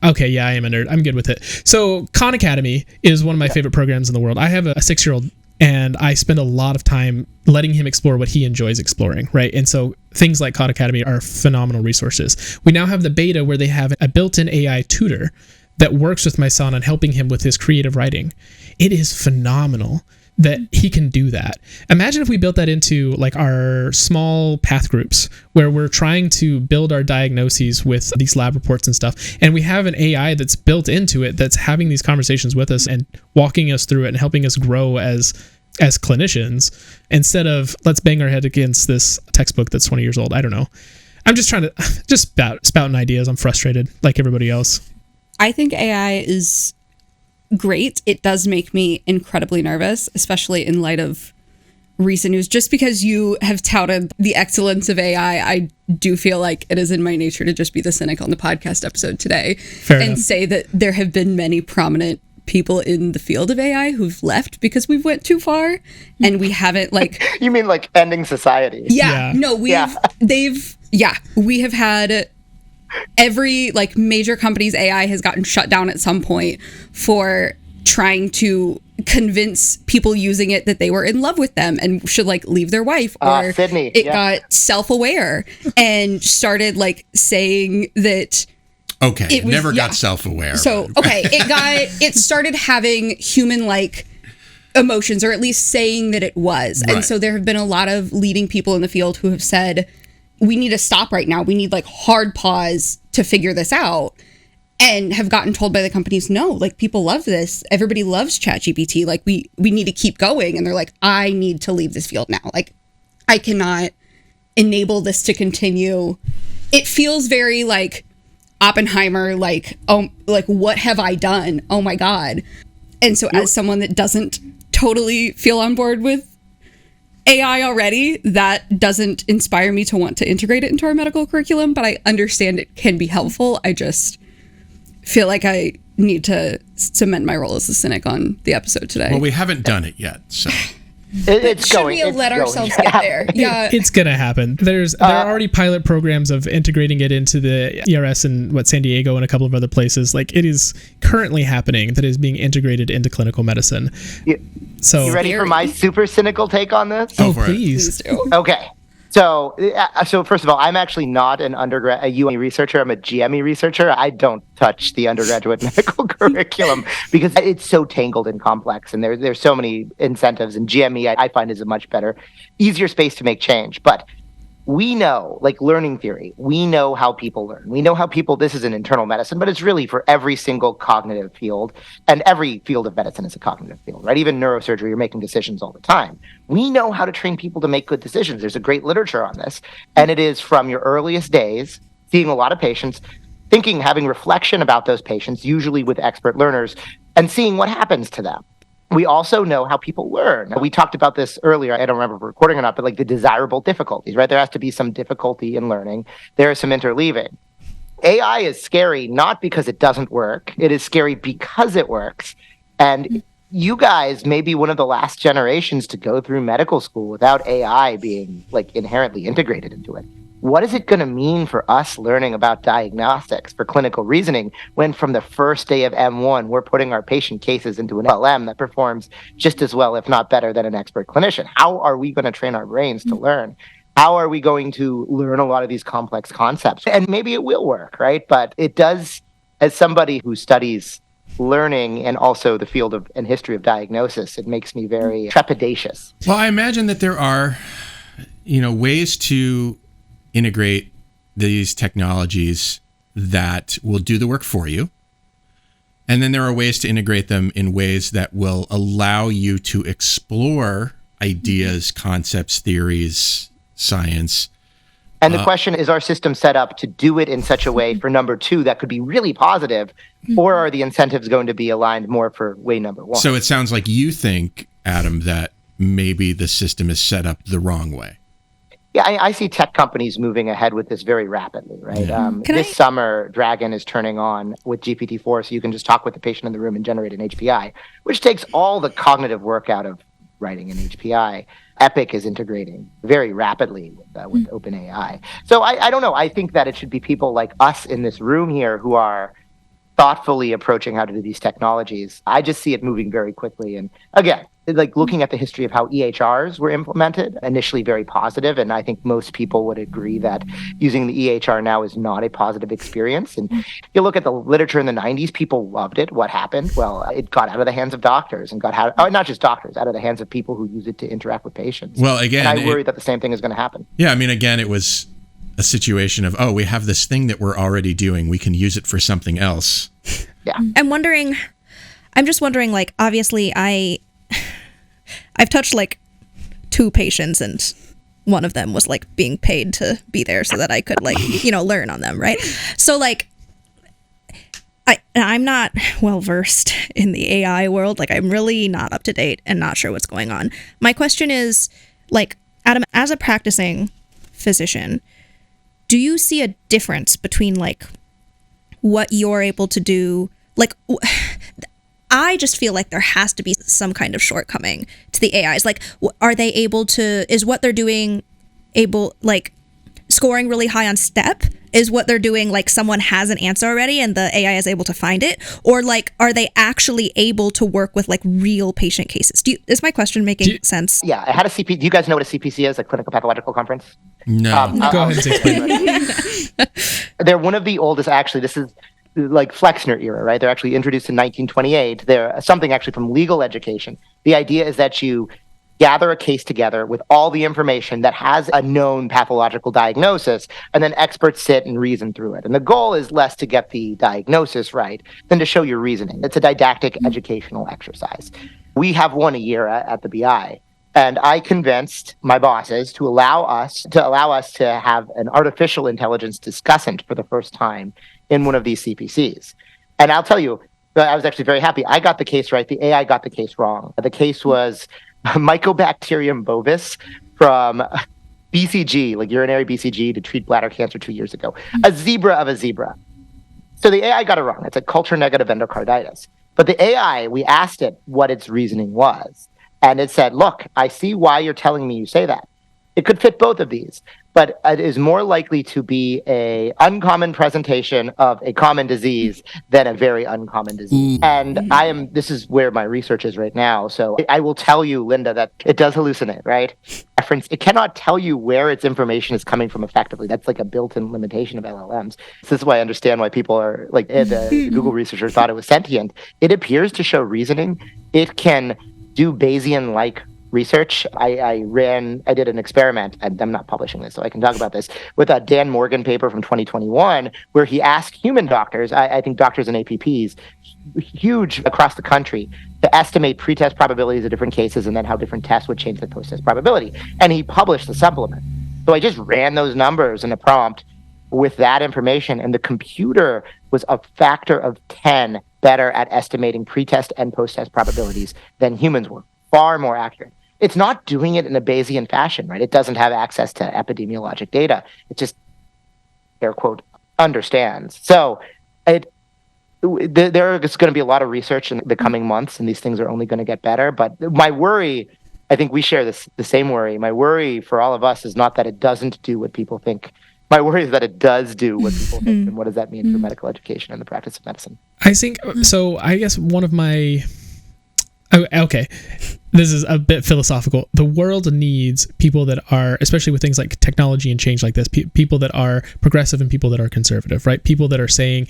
Okay, yeah, I am a nerd. I'm good with it. So Khan Academy is one of my favorite programs in the world. I have a 6-year-old and I spend a lot of time letting him explore what he enjoys exploring, right? And so things like Khan Academy are phenomenal resources. We now have the beta where they have a built-in AI tutor that works with my son on helping him with his creative writing. It is phenomenal that he can do that. Imagine if we built that into like our small path groups where we're trying to build our diagnoses with these lab reports and stuff, and we have an AI that's built into it that's having these conversations with us and walking us through it and helping us grow as clinicians, instead of let's bang our head against this textbook that's 20 years old. I don't know. I'm just trying to spouting ideas. I'm frustrated like everybody else. I think AI is great. It does make me incredibly nervous, especially in light of recent news. Just because you have touted the excellence of AI, I do feel like it is in my nature to just be the cynic on the podcast episode today. Fair enough. Say that there have been many prominent people in the field of AI who've left because we've went too far and we haven't You mean like ending society? Yeah. No, we have had every major company's AI has gotten shut down at some point for trying to convince people using it that they were in love with them and should like leave their wife, or Sydney, it got self-aware and started like saying that Okay, it never got self-aware. So, okay, it started having human-like emotions, or at least saying that it was. Right. And so there have been a lot of leading people in the field who have said, we need to stop right now. We need like hard pause to figure this out. And have gotten told by the companies, no, like people love this. Everybody loves ChatGPT. Like we need to keep going. And they're like, I need to leave this field now. Like I cannot enable this to continue. It feels very like Oppenheimer, like, oh, like what have I done? Oh my God. And so as someone that doesn't totally feel on board with AI already, that doesn't inspire me to want to integrate it into our medical curriculum, but I understand it can be helpful. I just feel like I need to cement my role as a cynic on the episode today. Well, we haven't done it yet, so. Should we have let ourselves get there? Yeah, it's gonna happen. There are already pilot programs of integrating it into the ERS and San Diego and a couple of other places. Like it is currently happening that is being integrated into clinical medicine. So you ready for my super cynical take on this? Oh, please do. Okay. So first of all, I'm actually not a UME researcher. I'm a GME researcher. I don't touch the undergraduate medical curriculum because it's so tangled and complex, and there's so many incentives. And GME, I find, is a much better, easier space to make change. But we know, like learning theory, we know how people learn. We know how people, this is an internal medicine, but it's really for every single cognitive field, and every field of medicine is a cognitive field, right? Even neurosurgery, you're making decisions all the time. We know how to train people to make good decisions. There's a great literature on this, and it is from your earliest days, seeing a lot of patients, thinking, having reflection about those patients, usually with expert learners, and seeing what happens to them. We also know how people learn. We talked about this earlier. I don't remember if we're recording or not, but like the desirable difficulties, right? There has to be some difficulty in learning. There is some interleaving. AI is scary not because it doesn't work. It is scary because it works. And you guys may be one of the last generations to go through medical school without AI being like inherently integrated into it. What is it going to mean for us learning about diagnostics for clinical reasoning when from the first day of M1, we're putting our patient cases into an LM that performs just as well, if not better, than an expert clinician? How are we going to train our brains to learn? How are we going to learn a lot of these complex concepts? And maybe it will work, right? But it does, as somebody who studies learning and also the field of and history of diagnosis, it makes me very trepidatious. Well, I imagine that there are, ways to integrate these technologies that will do the work for you. And then there are ways to integrate them in ways that will allow you to explore ideas, concepts, theories, science. And the question is our system set up to do it in such a way for number two that could be really positive, or are the incentives going to be aligned more for way number one? So it sounds like you think, Adam, that maybe the system is set up the wrong way. Yeah, I see tech companies moving ahead with this very rapidly, right? This summer, Dragon is turning on with GPT-4, so you can just talk with the patient in the room and generate an HPI, which takes all the cognitive work out of writing an HPI. Epic is integrating very rapidly with OpenAI. So I don't know. I think that it should be people like us in this room here who are thoughtfully approaching how to do these technologies. I just see it moving very quickly. And again, like looking at the history of how EHRs were implemented, initially very positive, and I think most people would agree that using the EHR now is not a positive experience. And you look at the literature in the 90s, people loved it. What happened? Well, it got out of the hands of doctors and not just doctors, out of the hands of people who use it to interact with patients. Well, again, and I worry that the same thing is going to happen. Yeah, I mean, again, it was a situation of, we have this thing that we're already doing. We can use it for something else. Yeah. I'm just wondering, like, obviously I've touched like 2 patients, and one of them was like being paid to be there so that I could like, learn on them. Right. So like, I'm not well versed in the AI world. Like I'm really not up to date and not sure what's going on. My question is like, Adam, as a practicing physician, do you see a difference between like what you're able to do? Like, I just feel like there has to be some kind of shortcoming to the AIs. Like, are they able to, is what they're doing able, like, scoring really high on step Is what they're doing like someone has an answer already and the AI is able to find it? Or like, are they actually able to work with like real patient cases? Is my question making sense? Yeah, I had a CP. Do you guys know what a CPC is, a clinical pathological conference? No. Go ahead and explain. They're one of the oldest, actually. This is like Flexner era, right? They're actually introduced in 1928. They're something actually from legal education. The idea is that you gather a case together with all the information that has a known pathological diagnosis, and then experts sit and reason through it. And the goal is less to get the diagnosis right than to show your reasoning. It's a didactic educational exercise. We have one a year at the BI. And I convinced my bosses to allow us to have an artificial intelligence discussant for the first time in one of these CPCs. And I'll tell you, I was actually very happy. I got the case right. The AI got the case wrong. The case was Mycobacterium bovis from BCG, like urinary BCG to treat bladder cancer 2 years ago. A zebra of a zebra. So the AI got it wrong. It's a culture negative endocarditis. But the AI, we asked it what its reasoning was. And it said, look, I see why you're telling me you say that. It could fit both of these, but it is more likely to be a uncommon presentation of a common disease than a very uncommon disease. And this is where my research is right now. So I will tell you, Linda, that it does hallucinate, right? It cannot tell you where its information is coming from effectively. That's like a built-in limitation of LLMs. So this is why I understand why people are like, the Google researcher thought it was sentient. It appears to show reasoning. It can do Bayesian-like research. I did an experiment, and I'm not publishing this, so I can talk about this, with a Dan Morgan paper from 2021, where he asked human doctors, I think doctors and APPs, huge across the country, to estimate pretest probabilities of different cases and then how different tests would change the post-test probability. And he published the supplement. So I just ran those numbers in a prompt with that information, and the computer was a factor of 10 better at estimating pretest and post-test probabilities than humans were. Far more accurate. It's not doing it in a Bayesian fashion, right? It doesn't have access to epidemiologic data. It just, air quote, understands. So there is going to be a lot of research in the coming months, and these things are only going to get better. But my worry, I think we share the same worry. My worry for all of us is not that it doesn't do what people think. My worry is that it does do what people think, and what does that mean for medical education and the practice of medicine? I think so. I guess one of my okay, this is a bit philosophical. The world needs people that are, especially with things like technology and change like this, people that are progressive and people that are conservative, right? People that are saying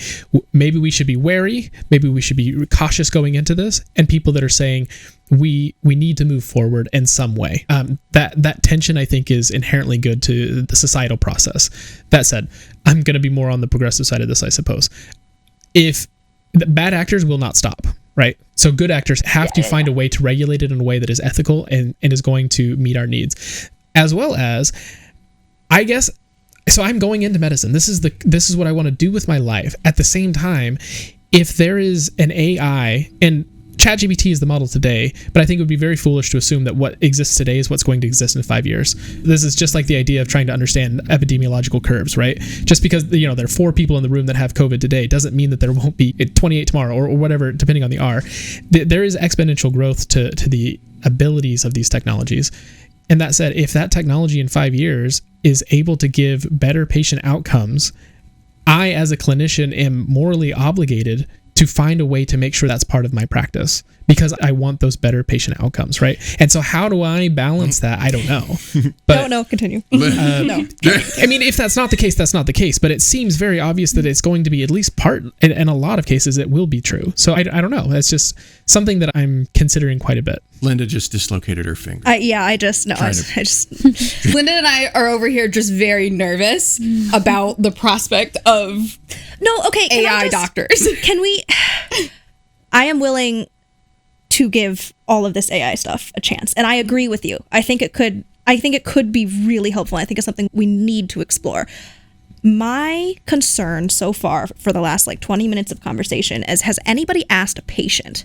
maybe we should be wary, maybe we should be cautious going into this, and people that are saying we need to move forward in some way. That tension, I think, is inherently good to the societal process. That said, I'm going to be more on the progressive side of this, I suppose. If the bad actors will not stop, right? So good actors have to find a way to regulate it in a way that is ethical and is going to meet our needs, as well as, I guess. So I'm going into medicine. This is what I want to do with my life. At the same time, if there is an AI, and ChatGPT is the model today, but I think it would be very foolish to assume that what exists today is what's going to exist in 5 years. This is just like the idea of trying to understand epidemiological curves, right? Just because there are 4 people in the room that have COVID today doesn't mean that there won't be 28 tomorrow or whatever, depending on the R. There is exponential growth to the abilities of these technologies. And that said, if that technology in 5 years is able to give better patient outcomes, I, as a clinician, am morally obligated to find a way to make sure that's part of my practice, because I want those better patient outcomes, right? And so how do I balance that? I don't know. But, no, continue. No. I mean, if that's not the case, that's not the case. But it seems very obvious that it's going to be at least part, in a lot of cases, it will be true. So I don't know. That's just something that I'm considering quite a bit. Linda just dislocated her finger. I just Linda and I are over here just very nervous about the prospect of AI doctors. Can we? I am willing to give all of this AI stuff a chance, and I agree with you. I think it could be really helpful. I think it's something we need to explore. My concern so far for the last 20 minutes of conversation is: has anybody asked a patient?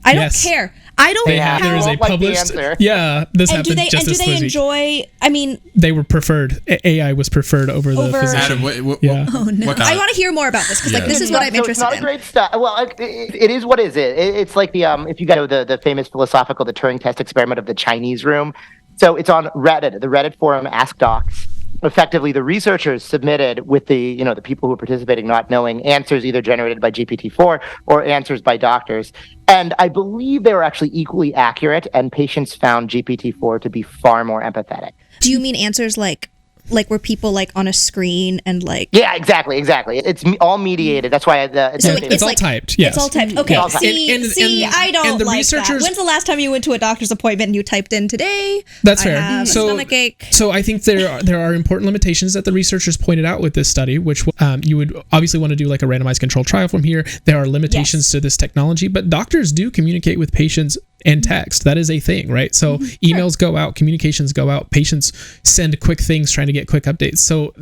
I don't care. I don't care. There is a published. Yeah, this happened just this week. And do they enjoy? I mean, they were preferred. AI was preferred over the physician. Adam, oh no! I want to hear more about this, because this is what I'm interested in. It's not a great stuff. Well, it is what is it? It's like the if you guys know the famous philosophical, the Turing test experiment of the Chinese room. So it's on Reddit, the Reddit forum Ask Docs. effectively the researchers submitted with the the people who were participating not knowing answers either generated by GPT-4 or answers by doctors, and I believe they were actually equally accurate, and patients found GPT-4 to be far more empathetic. Do you mean answers like were people like on a screen and like? Yeah, exactly. It's all mediated. That's why it's all like, typed. Yes, it's all typed. Okay. All typed. See, I don't like that. When's the last time you went to a doctor's appointment and you typed in today? That's fair. I have a stomach ache. So I think there are important limitations that the researchers pointed out with this study, which you would obviously want to do like a randomized controlled trial from here. There are limitations to this technology, but doctors do communicate with patients and text. That is a thing, right? So emails go out, communications go out, patients send quick things trying to get quick updates. So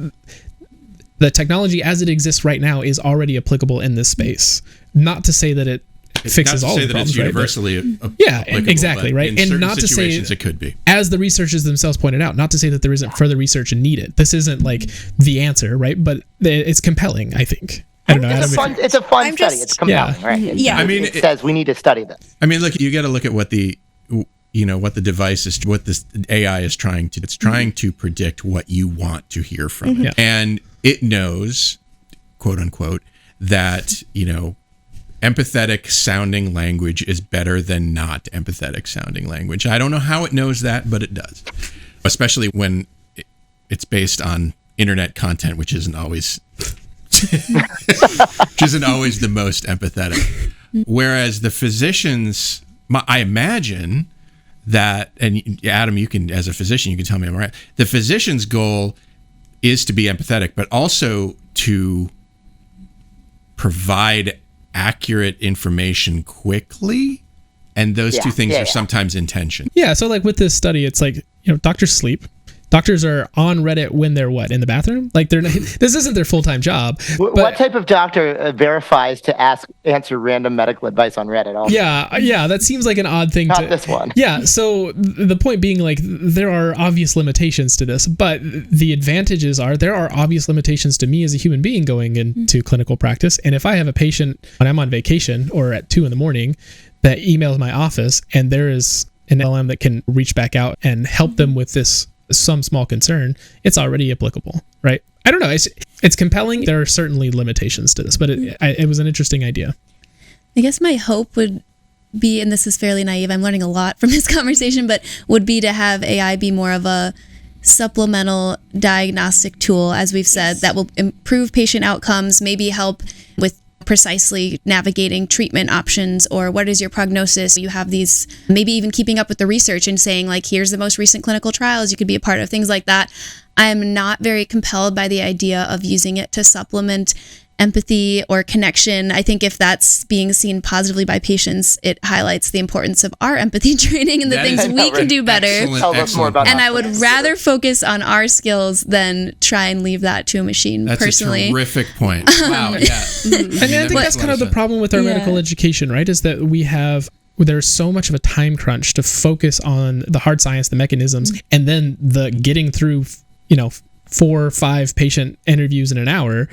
the technology as it exists right now is already applicable in this space. Not to say that it fixes all the problems, it's universally applicable, yeah, exactly, right? In and not to say it could be, as the researchers themselves pointed out, not to say that there isn't further research needed. This isn't like the answer, right? But it's compelling, I think. I don't know. It's a fun study. It's compelling, right? Yeah. It says we need to study this. I mean, look, you got to look at what the device is, what this AI is trying to. It's trying to predict what you want to hear from it, and it knows, quote unquote, that empathetic sounding language is better than not empathetic sounding language. I don't know how it knows that, but it does, especially when it's based on internet content, which isn't always. Which isn't always the most empathetic. Whereas the physicians, I imagine that, and Adam, you can, as a physician, you can tell me I'm right. The physician's goal is to be empathetic, but also to provide accurate information quickly. And those two things are sometimes in tension. Yeah. So like with this study, it's like, doctors sleep. Doctors are on Reddit when they're in the bathroom? Like they're not, this isn't their full-time job. What type of doctor verifies to answer random medical advice on Reddit? Also? Yeah, that seems like an odd thing. Not this one. Yeah, so the point being, like, there are obvious limitations to this, but the advantages are there are obvious limitations to me as a human being going into clinical practice. And if I have a patient when I'm on vacation or at 2 a.m. that emails my office and there is an LM that can reach back out and help them with some small concern, it's already applicable, right? I don't know. It's compelling. There are certainly limitations to this, but it was an interesting idea. I guess my hope would be, and this is fairly naive, I'm learning a lot from this conversation, but would be to have AI be more of a supplemental diagnostic tool, as we've said, that will improve patient outcomes, maybe help with precisely navigating treatment options, or what is your prognosis. You have these, maybe even keeping up with the research and saying, like, here's the most recent clinical trials you could be a part of, things like that. I am not very compelled by the idea of using it to supplement empathy or connection. I think if that's being seen positively by patients, it highlights the importance of our empathy training and the things we can do better. Excellent. And I would rather focus on our skills than try and leave that to a machine. That's personally. A terrific point. Wow. Yeah. And I think that's kind of the problem with our medical education, right? Is that there's so much of a time crunch to focus on the hard science, the mechanisms, and then the getting through, 4 or 5 patient interviews in an hour.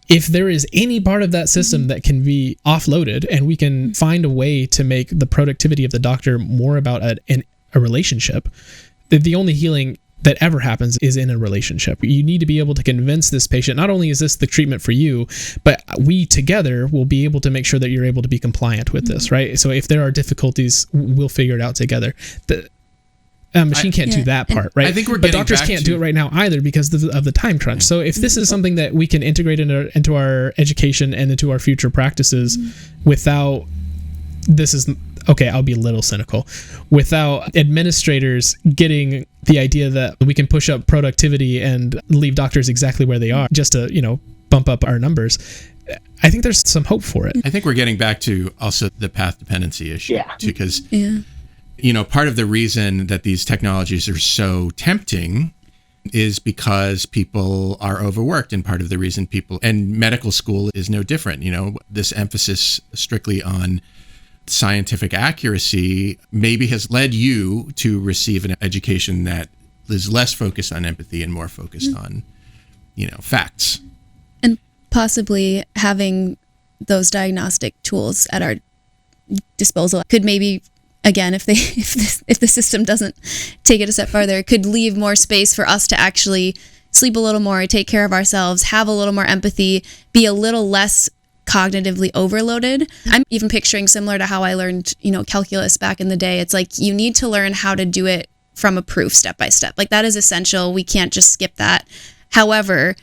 If there is any part of that system that can be offloaded and we can find a way to make the productivity of the doctor more about a relationship, the only healing that ever happens is in a relationship. You need to be able to convince this patient, not only is this the treatment for you, but we together will be able to make sure that you're able to be compliant with this, right? So if there are difficulties, we'll figure it out together. The machine can't do that part, right? I think but doctors can't do it right now either because of the time crunch. So if this is something that we can integrate into our education and into our future practices without, I'll be a little cynical, without administrators getting the idea that we can push up productivity and leave doctors exactly where they are just to, bump up our numbers. I think there's some hope for it. I think we're getting back to also the path dependency issue, because part of the reason that these technologies are so tempting is because people are overworked, and part of the reason and medical school is no different. This emphasis strictly on scientific accuracy maybe has led you to receive an education that is less focused on empathy and more focused on, facts. And possibly having those diagnostic tools at our disposal could maybe, again, if the system doesn't take it a step farther, it could leave more space for us to actually sleep a little more, take care of ourselves, have a little more empathy, be a little less cognitively overloaded. I'm even picturing similar to how I learned, calculus back in the day. It's like you need to learn how to do it from a proof step by step. Like that is essential. We can't just skip that. However,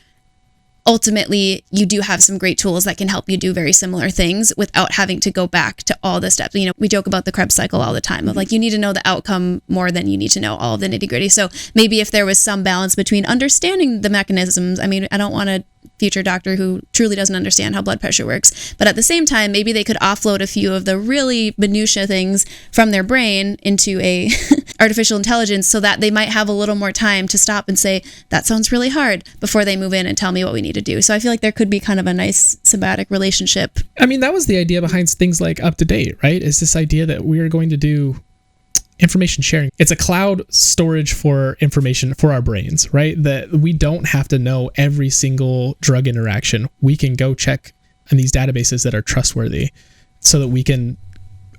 ultimately, you do have some great tools that can help you do very similar things without having to go back to all the steps. We joke about the Krebs cycle all the time of like, you need to know the outcome more than you need to know all of the nitty gritty. So maybe if there was some balance between understanding the mechanisms, I don't want a future doctor who truly doesn't understand how blood pressure works, but at the same time, maybe they could offload a few of the really minutia things from their brain into a artificial intelligence so that they might have a little more time to stop and say, that sounds really hard, before they move in and tell me what we need to do. So I feel like there could be kind of a nice symbiotic relationship. That was the idea behind things like Up to Date, right? Is this idea that we are going to do information sharing. It's a cloud storage for information for our brains, right? That we don't have to know every single drug interaction. We can go check in these databases that are trustworthy so that we can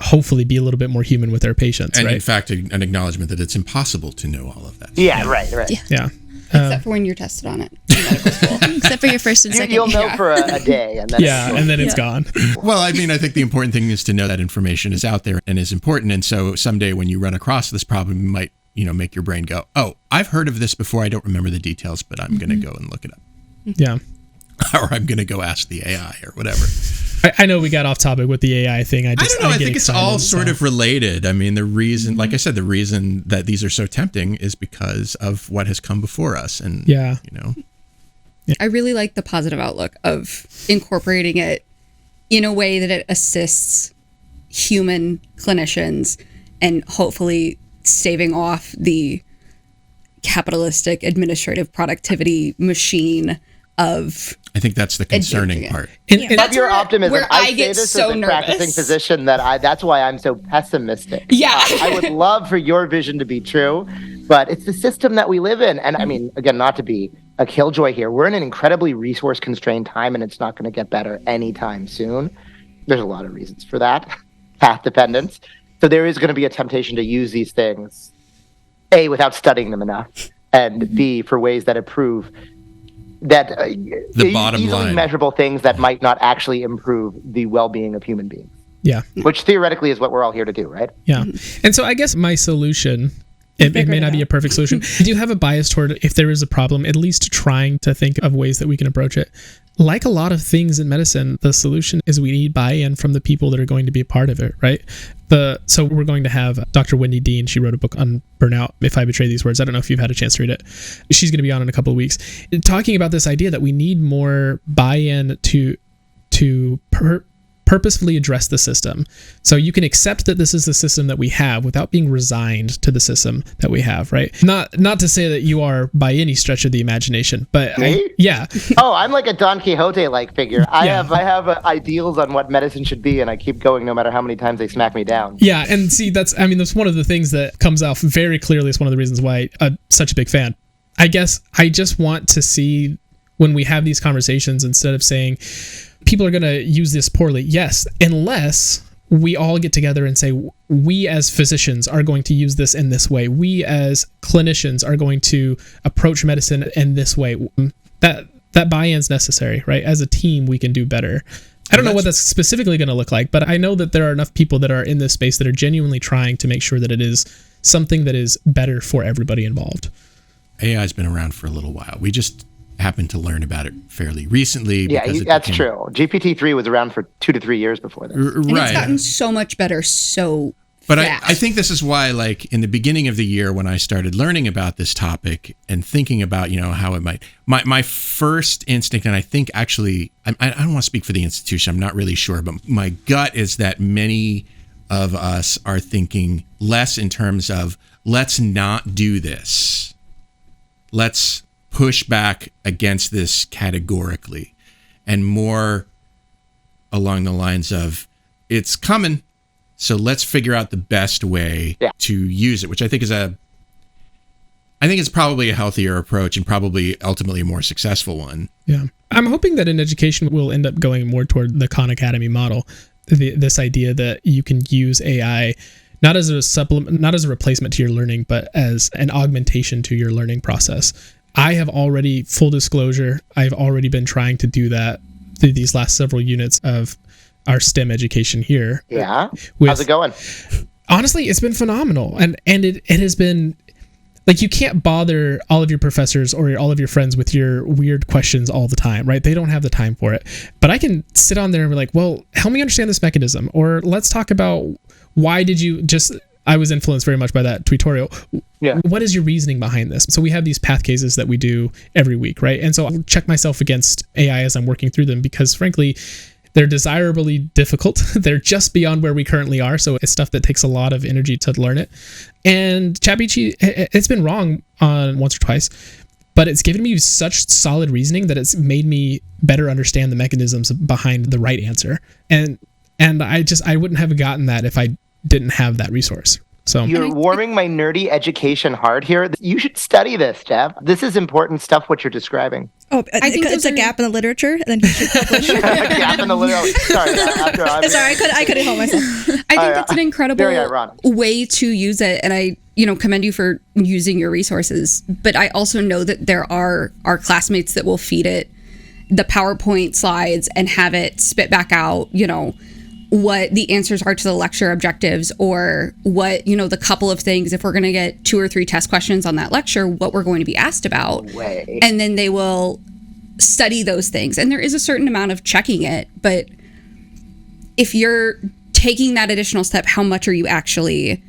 hopefully be a little bit more human with our patients, and right? In fact, an acknowledgement that it's impossible to know all of that. Yeah, right. Yeah. Except for when you're tested on it in medical school. Except for your first and second. You'll know for a day, and then and then it's gone. Well, I think the important thing is to know that information is out there and is important. And so someday when you run across this problem, you might, make your brain go, "Oh, I've heard of this before. I don't remember the details, but I'm going to go and look it up." Yeah. Or I'm going to go ask the AI or whatever. I know we got off topic with the AI thing. I don't know. I think it's all sort of related. The reason, like I said, the reason that these are so tempting is because of what has come before us. And, I really like the positive outlook of incorporating it in a way that it assists human clinicians and hopefully staving off the capitalistic administrative productivity machine of... I think that's the concerning part. That's your optimism. Where I get this so as a nervous. practicing physician that's why I'm so pessimistic. Yeah. I would love for your vision to be true, but it's the system that we live in. And again, not to be a killjoy here, we're in an incredibly resource constrained time, and it's not going to get better anytime soon. There's a lot of reasons for that. Path dependence. So there is going to be a temptation to use these things, A, without studying them enough, and B, for ways that improve that the bottom easily line, measurable things that might not actually improve the well-being of human beings. Yeah. Which theoretically is what we're all here to do, right? Yeah. And so I guess my solution, it may not be a perfect solution. I do have a bias toward, if there is a problem, at least trying to think of ways that we can approach it. Like a lot of things in medicine, the solution is we need buy-in from the people that are going to be a part of it, right? So we're going to have Dr. Wendy Dean. She wrote a book on burnout, If I Betray These Words. I don't know if you've had a chance to read it. She's going to be on in a couple of weeks. Talking about this idea that we need more buy-in to purposefully address the system. So you can accept that this is the system that we have without being resigned to the system that we have, right? Not to say that you are by any stretch of the imagination, but I'm like a Don Quixote-like figure. I have ideals on what medicine should be, and I keep going no matter how many times they smack me down. Yeah, and see, that's one of the things that comes off very clearly. It's one of the reasons why I'm such a big fan. I guess I just want to see when we have these conversations, instead of saying people are going to use this poorly, yes, unless we all get together and say, we as physicians are going to use this in this way. We as clinicians are going to approach medicine in this way. That buy-in's necessary, right? As a team, we can do better. I don't know what that's specifically going to look like, but I know that there are enough people that are in this space that are genuinely trying to make sure that it is something that is better for everybody involved. AI's been around for a little while. We just happened to learn about it fairly recently. Yeah, that's true. GPT-3 was around for 2 to 3 years before this. And it's gotten so much better so But fast. I think this is why, like, in the beginning of the year when I started learning about this topic and thinking about, how it might, my first instinct, and I think actually, I don't want to speak for the institution, I'm not really sure, but my gut is that many of us are thinking less in terms of, let's not do this. Let's push back against this categorically, and more along the lines of, it's coming, so let's figure out the best way to use it, which I think is probably a healthier approach and probably ultimately a more successful one. Yeah. I'm hoping that in education we'll end up going more toward the Khan Academy model, this idea that you can use AI not as a supplement, not as a replacement to your learning, but as an augmentation to your learning process. I have already, full disclosure, I've already been trying to do that through these last several units of our STEM education here. Yeah. How's it going? Honestly, it's been phenomenal. And it has been, like, you can't bother all of your professors or all of your friends with your weird questions all the time, right? They don't have the time for it. But I can sit on there and be like, well, help me understand this mechanism. Or let's talk about why did you just... I was influenced very much by that tutorial. Yeah. What is your reasoning behind this? So we have these path cases that we do every week, right? And so I'll check myself against AI as I'm working through them because, frankly, they're desirably difficult. They're just beyond where we currently are. So it's stuff that takes a lot of energy to learn it. And ChatGPT, it's been wrong on once or twice, but it's given me such solid reasoning that it's made me better understand the mechanisms behind the right answer. And I wouldn't have gotten that if I didn't have that resource. So you're warming my nerdy education heart here. You should study this, Jeff. This is important stuff, what you're describing. Oh, I think it's a gap in the literature, and then he should publish it. A gap in the literature. Sorry, I couldn't help myself. I think that's an incredible way to use it, and I commend you for using your resources. But I also know that there are our classmates that will feed it the PowerPoint slides and have it spit back out, what the answers are to the lecture objectives, or what, the couple of things, if we're going to get 2 or 3 test questions on that lecture, what we're going to be asked about. And then they will study those things. And there is a certain amount of checking it, but if you're taking that additional step, how much are you actually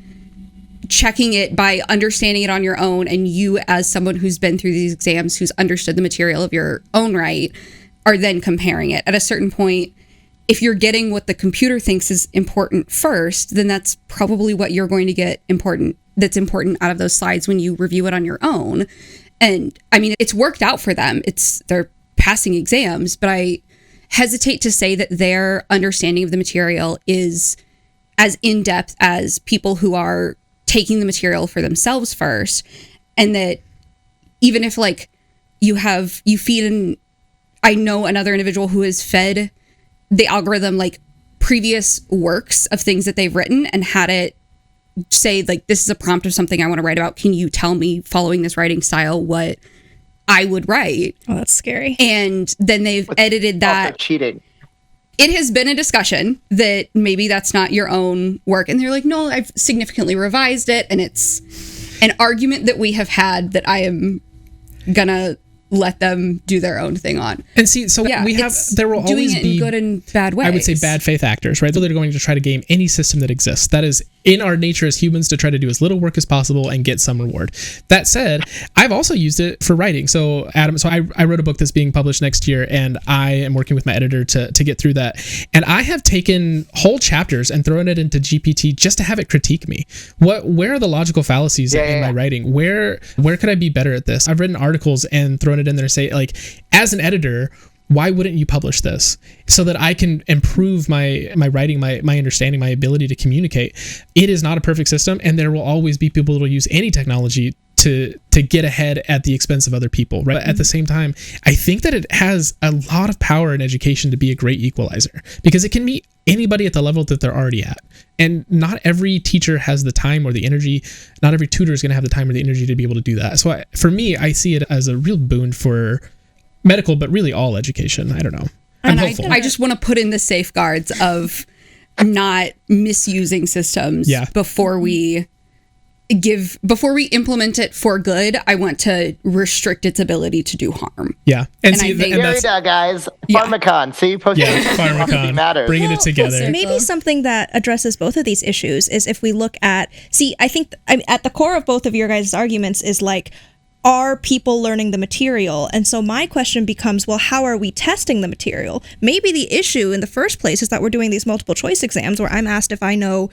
checking it by understanding it on your own? And you, as someone who's been through these exams, who's understood the material of your own right, are then comparing it. At a certain point, if you're getting what the computer thinks is important first, then that's probably what you're going to get that's important out of those slides when you review it on your own. And I mean, it's worked out for them. They're passing exams, but I hesitate to say that their understanding of the material is as in-depth as people who are taking the material for themselves first. And that even if you feed in, I know another individual who has fed the algorithm previous works of things that they've written and had it say this is a prompt of something I want to write about. Can you tell me, following this writing style, what I would write? Oh, that's scary. And then they've edited that. Cheating. It has been a discussion that maybe that's not your own work. And they're like, no, I've significantly revised it. And it's an argument that we have had that I am gonna let them do their own thing on. And see, so there will always be good and bad ways. I would say bad faith actors, right? They're going to try to game any system that exists. That is in our nature as humans to try to do as little work as possible and get some reward. That said, I've also used it for writing. So Adam, I wrote a book that's being published next year, and I am working with my editor to get through that. And I have taken whole chapters and thrown it into GPT just to have it critique me. Where are the logical fallacies in my writing? Where could I be better at this? I've written articles and thrown it in there and say, as an editor, why wouldn't you publish this so that I can improve my writing, my understanding, my ability to communicate? It is not a perfect system, and there will always be people that will use any technology to get ahead at the expense of other people, right? But at the same time, I think that it has a lot of power in education to be a great equalizer, because it can meet anybody at the level that they're already at. And not every teacher has the time or the energy. Not every tutor is going to have the time or the energy to be able to do that. So for me, I see it as a real boon for medical, but really all education. I don't know. I'm hopeful. I just want to put in the safeguards of not misusing systems before we implement it for good. I want to restrict its ability to do harm. Yeah. And see, guys, Pharmacon. See, Pharmacon matters. Bringing it together. Maybe something that addresses both of these issues is if we look at, I think at the core of both of your guys' arguments is are people learning the material? And so my question becomes, well, how are we testing the material? Maybe the issue in the first place is that we're doing these multiple choice exams where I'm asked if I know,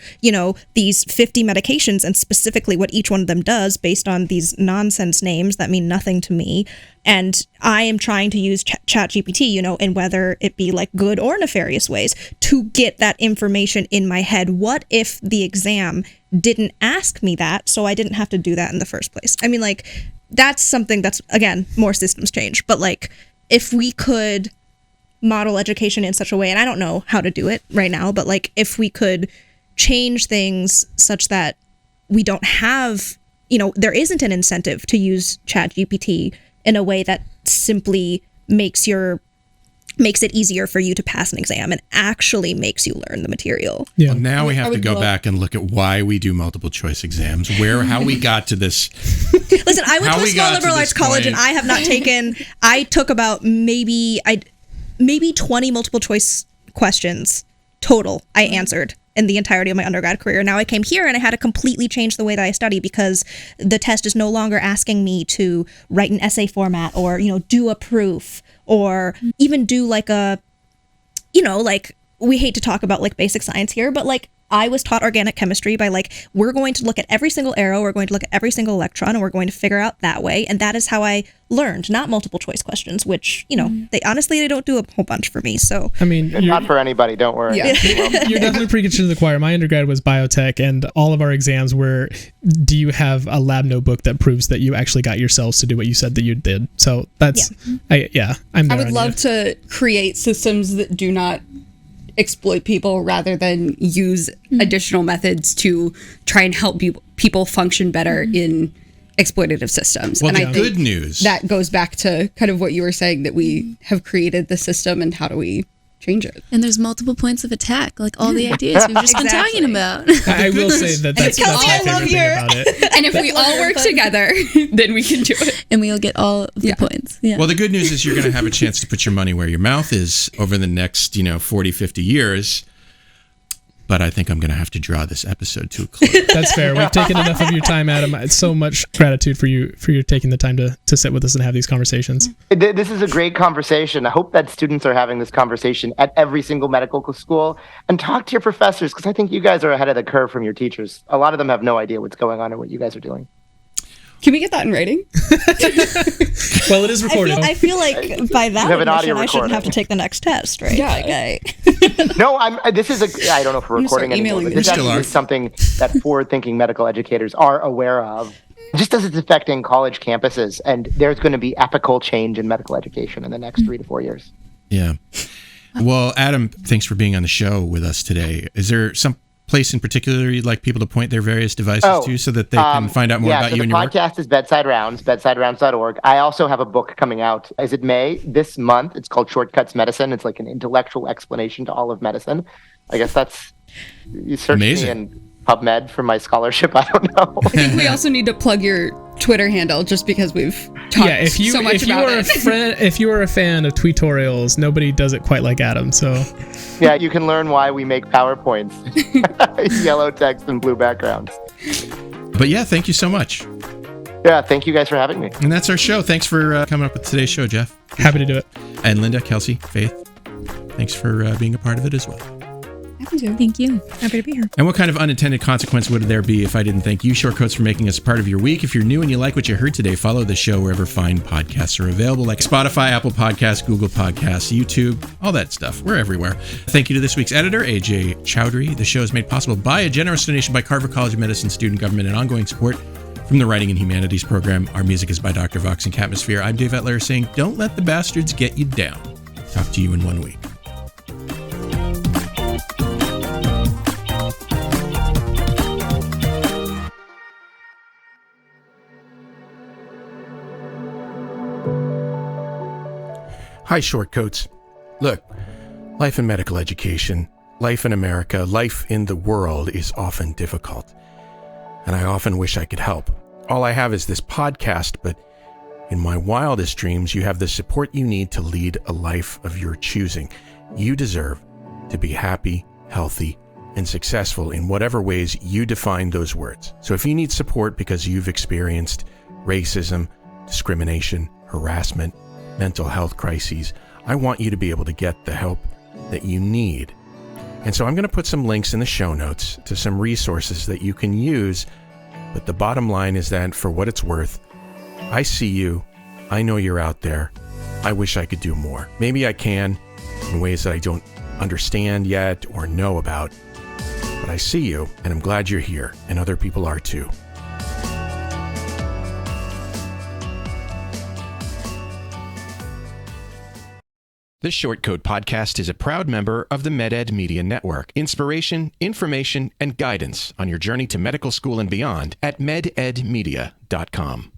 these 50 medications and specifically what each one of them does based on these nonsense names that mean nothing to me. And I am trying to use ChatGPT, in whether it be good or nefarious ways to get that information in my head. What if the exam didn't ask me that, so I didn't have to do that in the first place? I mean, that's something that's, again, more systems change. But if we could model education in such a way, and I don't know how to do it right now, but if we could change things such that we don't have, there isn't an incentive to use ChatGPT in a way that simply makes it easier for you to pass an exam and actually makes you learn the material. Yeah. Well, now we have to go back and look at why we do multiple choice exams, how we got to this. Listen, I went to a small liberal arts college and I have not taken, I took about maybe 20 multiple choice questions total I answered in the entirety of my undergrad career. Now I came here and I had to completely change the way that I study because the test is no longer asking me to write an essay format or, do a proof or even do like we hate to talk about like basic science here, but like I was taught organic chemistry by like, we're going to look at every single arrow, we're going to look at every single electron, and we're going to figure out that way. And that is how I learned, not multiple choice questions, which, they don't do a whole bunch for me. So, I mean, not for anybody, don't worry. Yeah. You're definitely preaching to the choir. My undergrad was biotech, and all of our exams were, do you have a lab notebook that proves that you actually got yourselves to do what you said that you did? So that's, I'm there. I would love to create systems that do not exploit people rather than use additional methods to try and help people function better in exploitative systems. Well, and the I think good news that goes back to kind of what you were saying, that we have created the system and how do we change it. And there's multiple points of attack, like all the ideas we've just been talking about. I will say that's my favorite thing about it. And if we all work together, then we can do it. And we'll get all of the points. Yeah. Well, the good news is you're going to have a chance to put your money where your mouth is over the next, 40, 50 years. But I think I'm going to have to draw this episode to a close. That's fair. We've taken enough of your time, Adam. It's so much gratitude for you taking the time to sit with us and have these conversations. This is a great conversation. I hope that students are having this conversation at every single medical school, and talk to your professors, because I think you guys are ahead of the curve from your teachers. A lot of them have no idea what's going on or what you guys are doing. Can we get that in writing? Well, it is recorded. I feel like by that admission, I shouldn't have to take the next test, right? Yeah. No, I don't know if we're recording anymore, but this actually is something that forward-thinking medical educators are aware of, just as it's affecting college campuses. And there's going to be epical change in medical education in the next 3 to 4 years. Yeah. Well, Adam, thanks for being on the show with us today. Is there some place in particular you'd like people to point their various devices to so that they can find out more about you and your work? The podcast is Bedside Rounds, bedsiderounds.org. I also have a book coming out. Is it May this month? It's called Shortcuts Medicine. It's like an intellectual explanation to all of medicine. I guess that's, you search amazing. Me in PubMed for my scholarship. I don't know. I think we also need to plug your Twitter handle, just because we've talked so much about it. If you are a fan of tweetorials, nobody does it quite like Adam. So yeah, you can learn why we make PowerPoints, yellow text and blue backgrounds. But yeah, thank you so much. Yeah, thank you guys for having me. And that's our show. Thanks for coming up with today's show, Jeff. Happy to do it. And Linda, Kelsey, Faith, thanks for being a part of it as well. Thank you. Happy to be here. And what kind of unintended consequence would there be if I didn't thank you, Shortcoats, for making us a part of your week? If you're new and you like what you heard today, follow the show wherever fine podcasts are available, like Spotify, Apple Podcasts, Google Podcasts, YouTube, all that stuff. We're everywhere. Thank you to this week's editor, AJ Chowdhury. The show is made possible by a generous donation by Carver College of Medicine student government and ongoing support from the Writing and Humanities program. Our music is by Dr. Vox and Catmosphere. I'm Dave Etler saying, don't let the bastards get you down. Talk to you in 1 week. Hi, Shortcoats. Look, life in medical education, life in America, life in the world is often difficult. And I often wish I could help. All I have is this podcast, but in my wildest dreams, you have the support you need to lead a life of your choosing. You deserve to be happy, healthy, and successful in whatever ways you define those words. So if you need support because you've experienced racism, discrimination, harassment, mental health crises, I want you to be able to get the help that you need. And so I'm going to put some links in the show notes to some resources that you can use. But the bottom line is that, for what it's worth, I see you. I know you're out there. I wish I could do more. Maybe I can in ways that I don't understand yet or know about. But I see you, and I'm glad you're here, and other people are too. This Short Code podcast is a proud member of the MedEd Media Network. Inspiration, information, and guidance on your journey to medical school and beyond at mededmedia.com.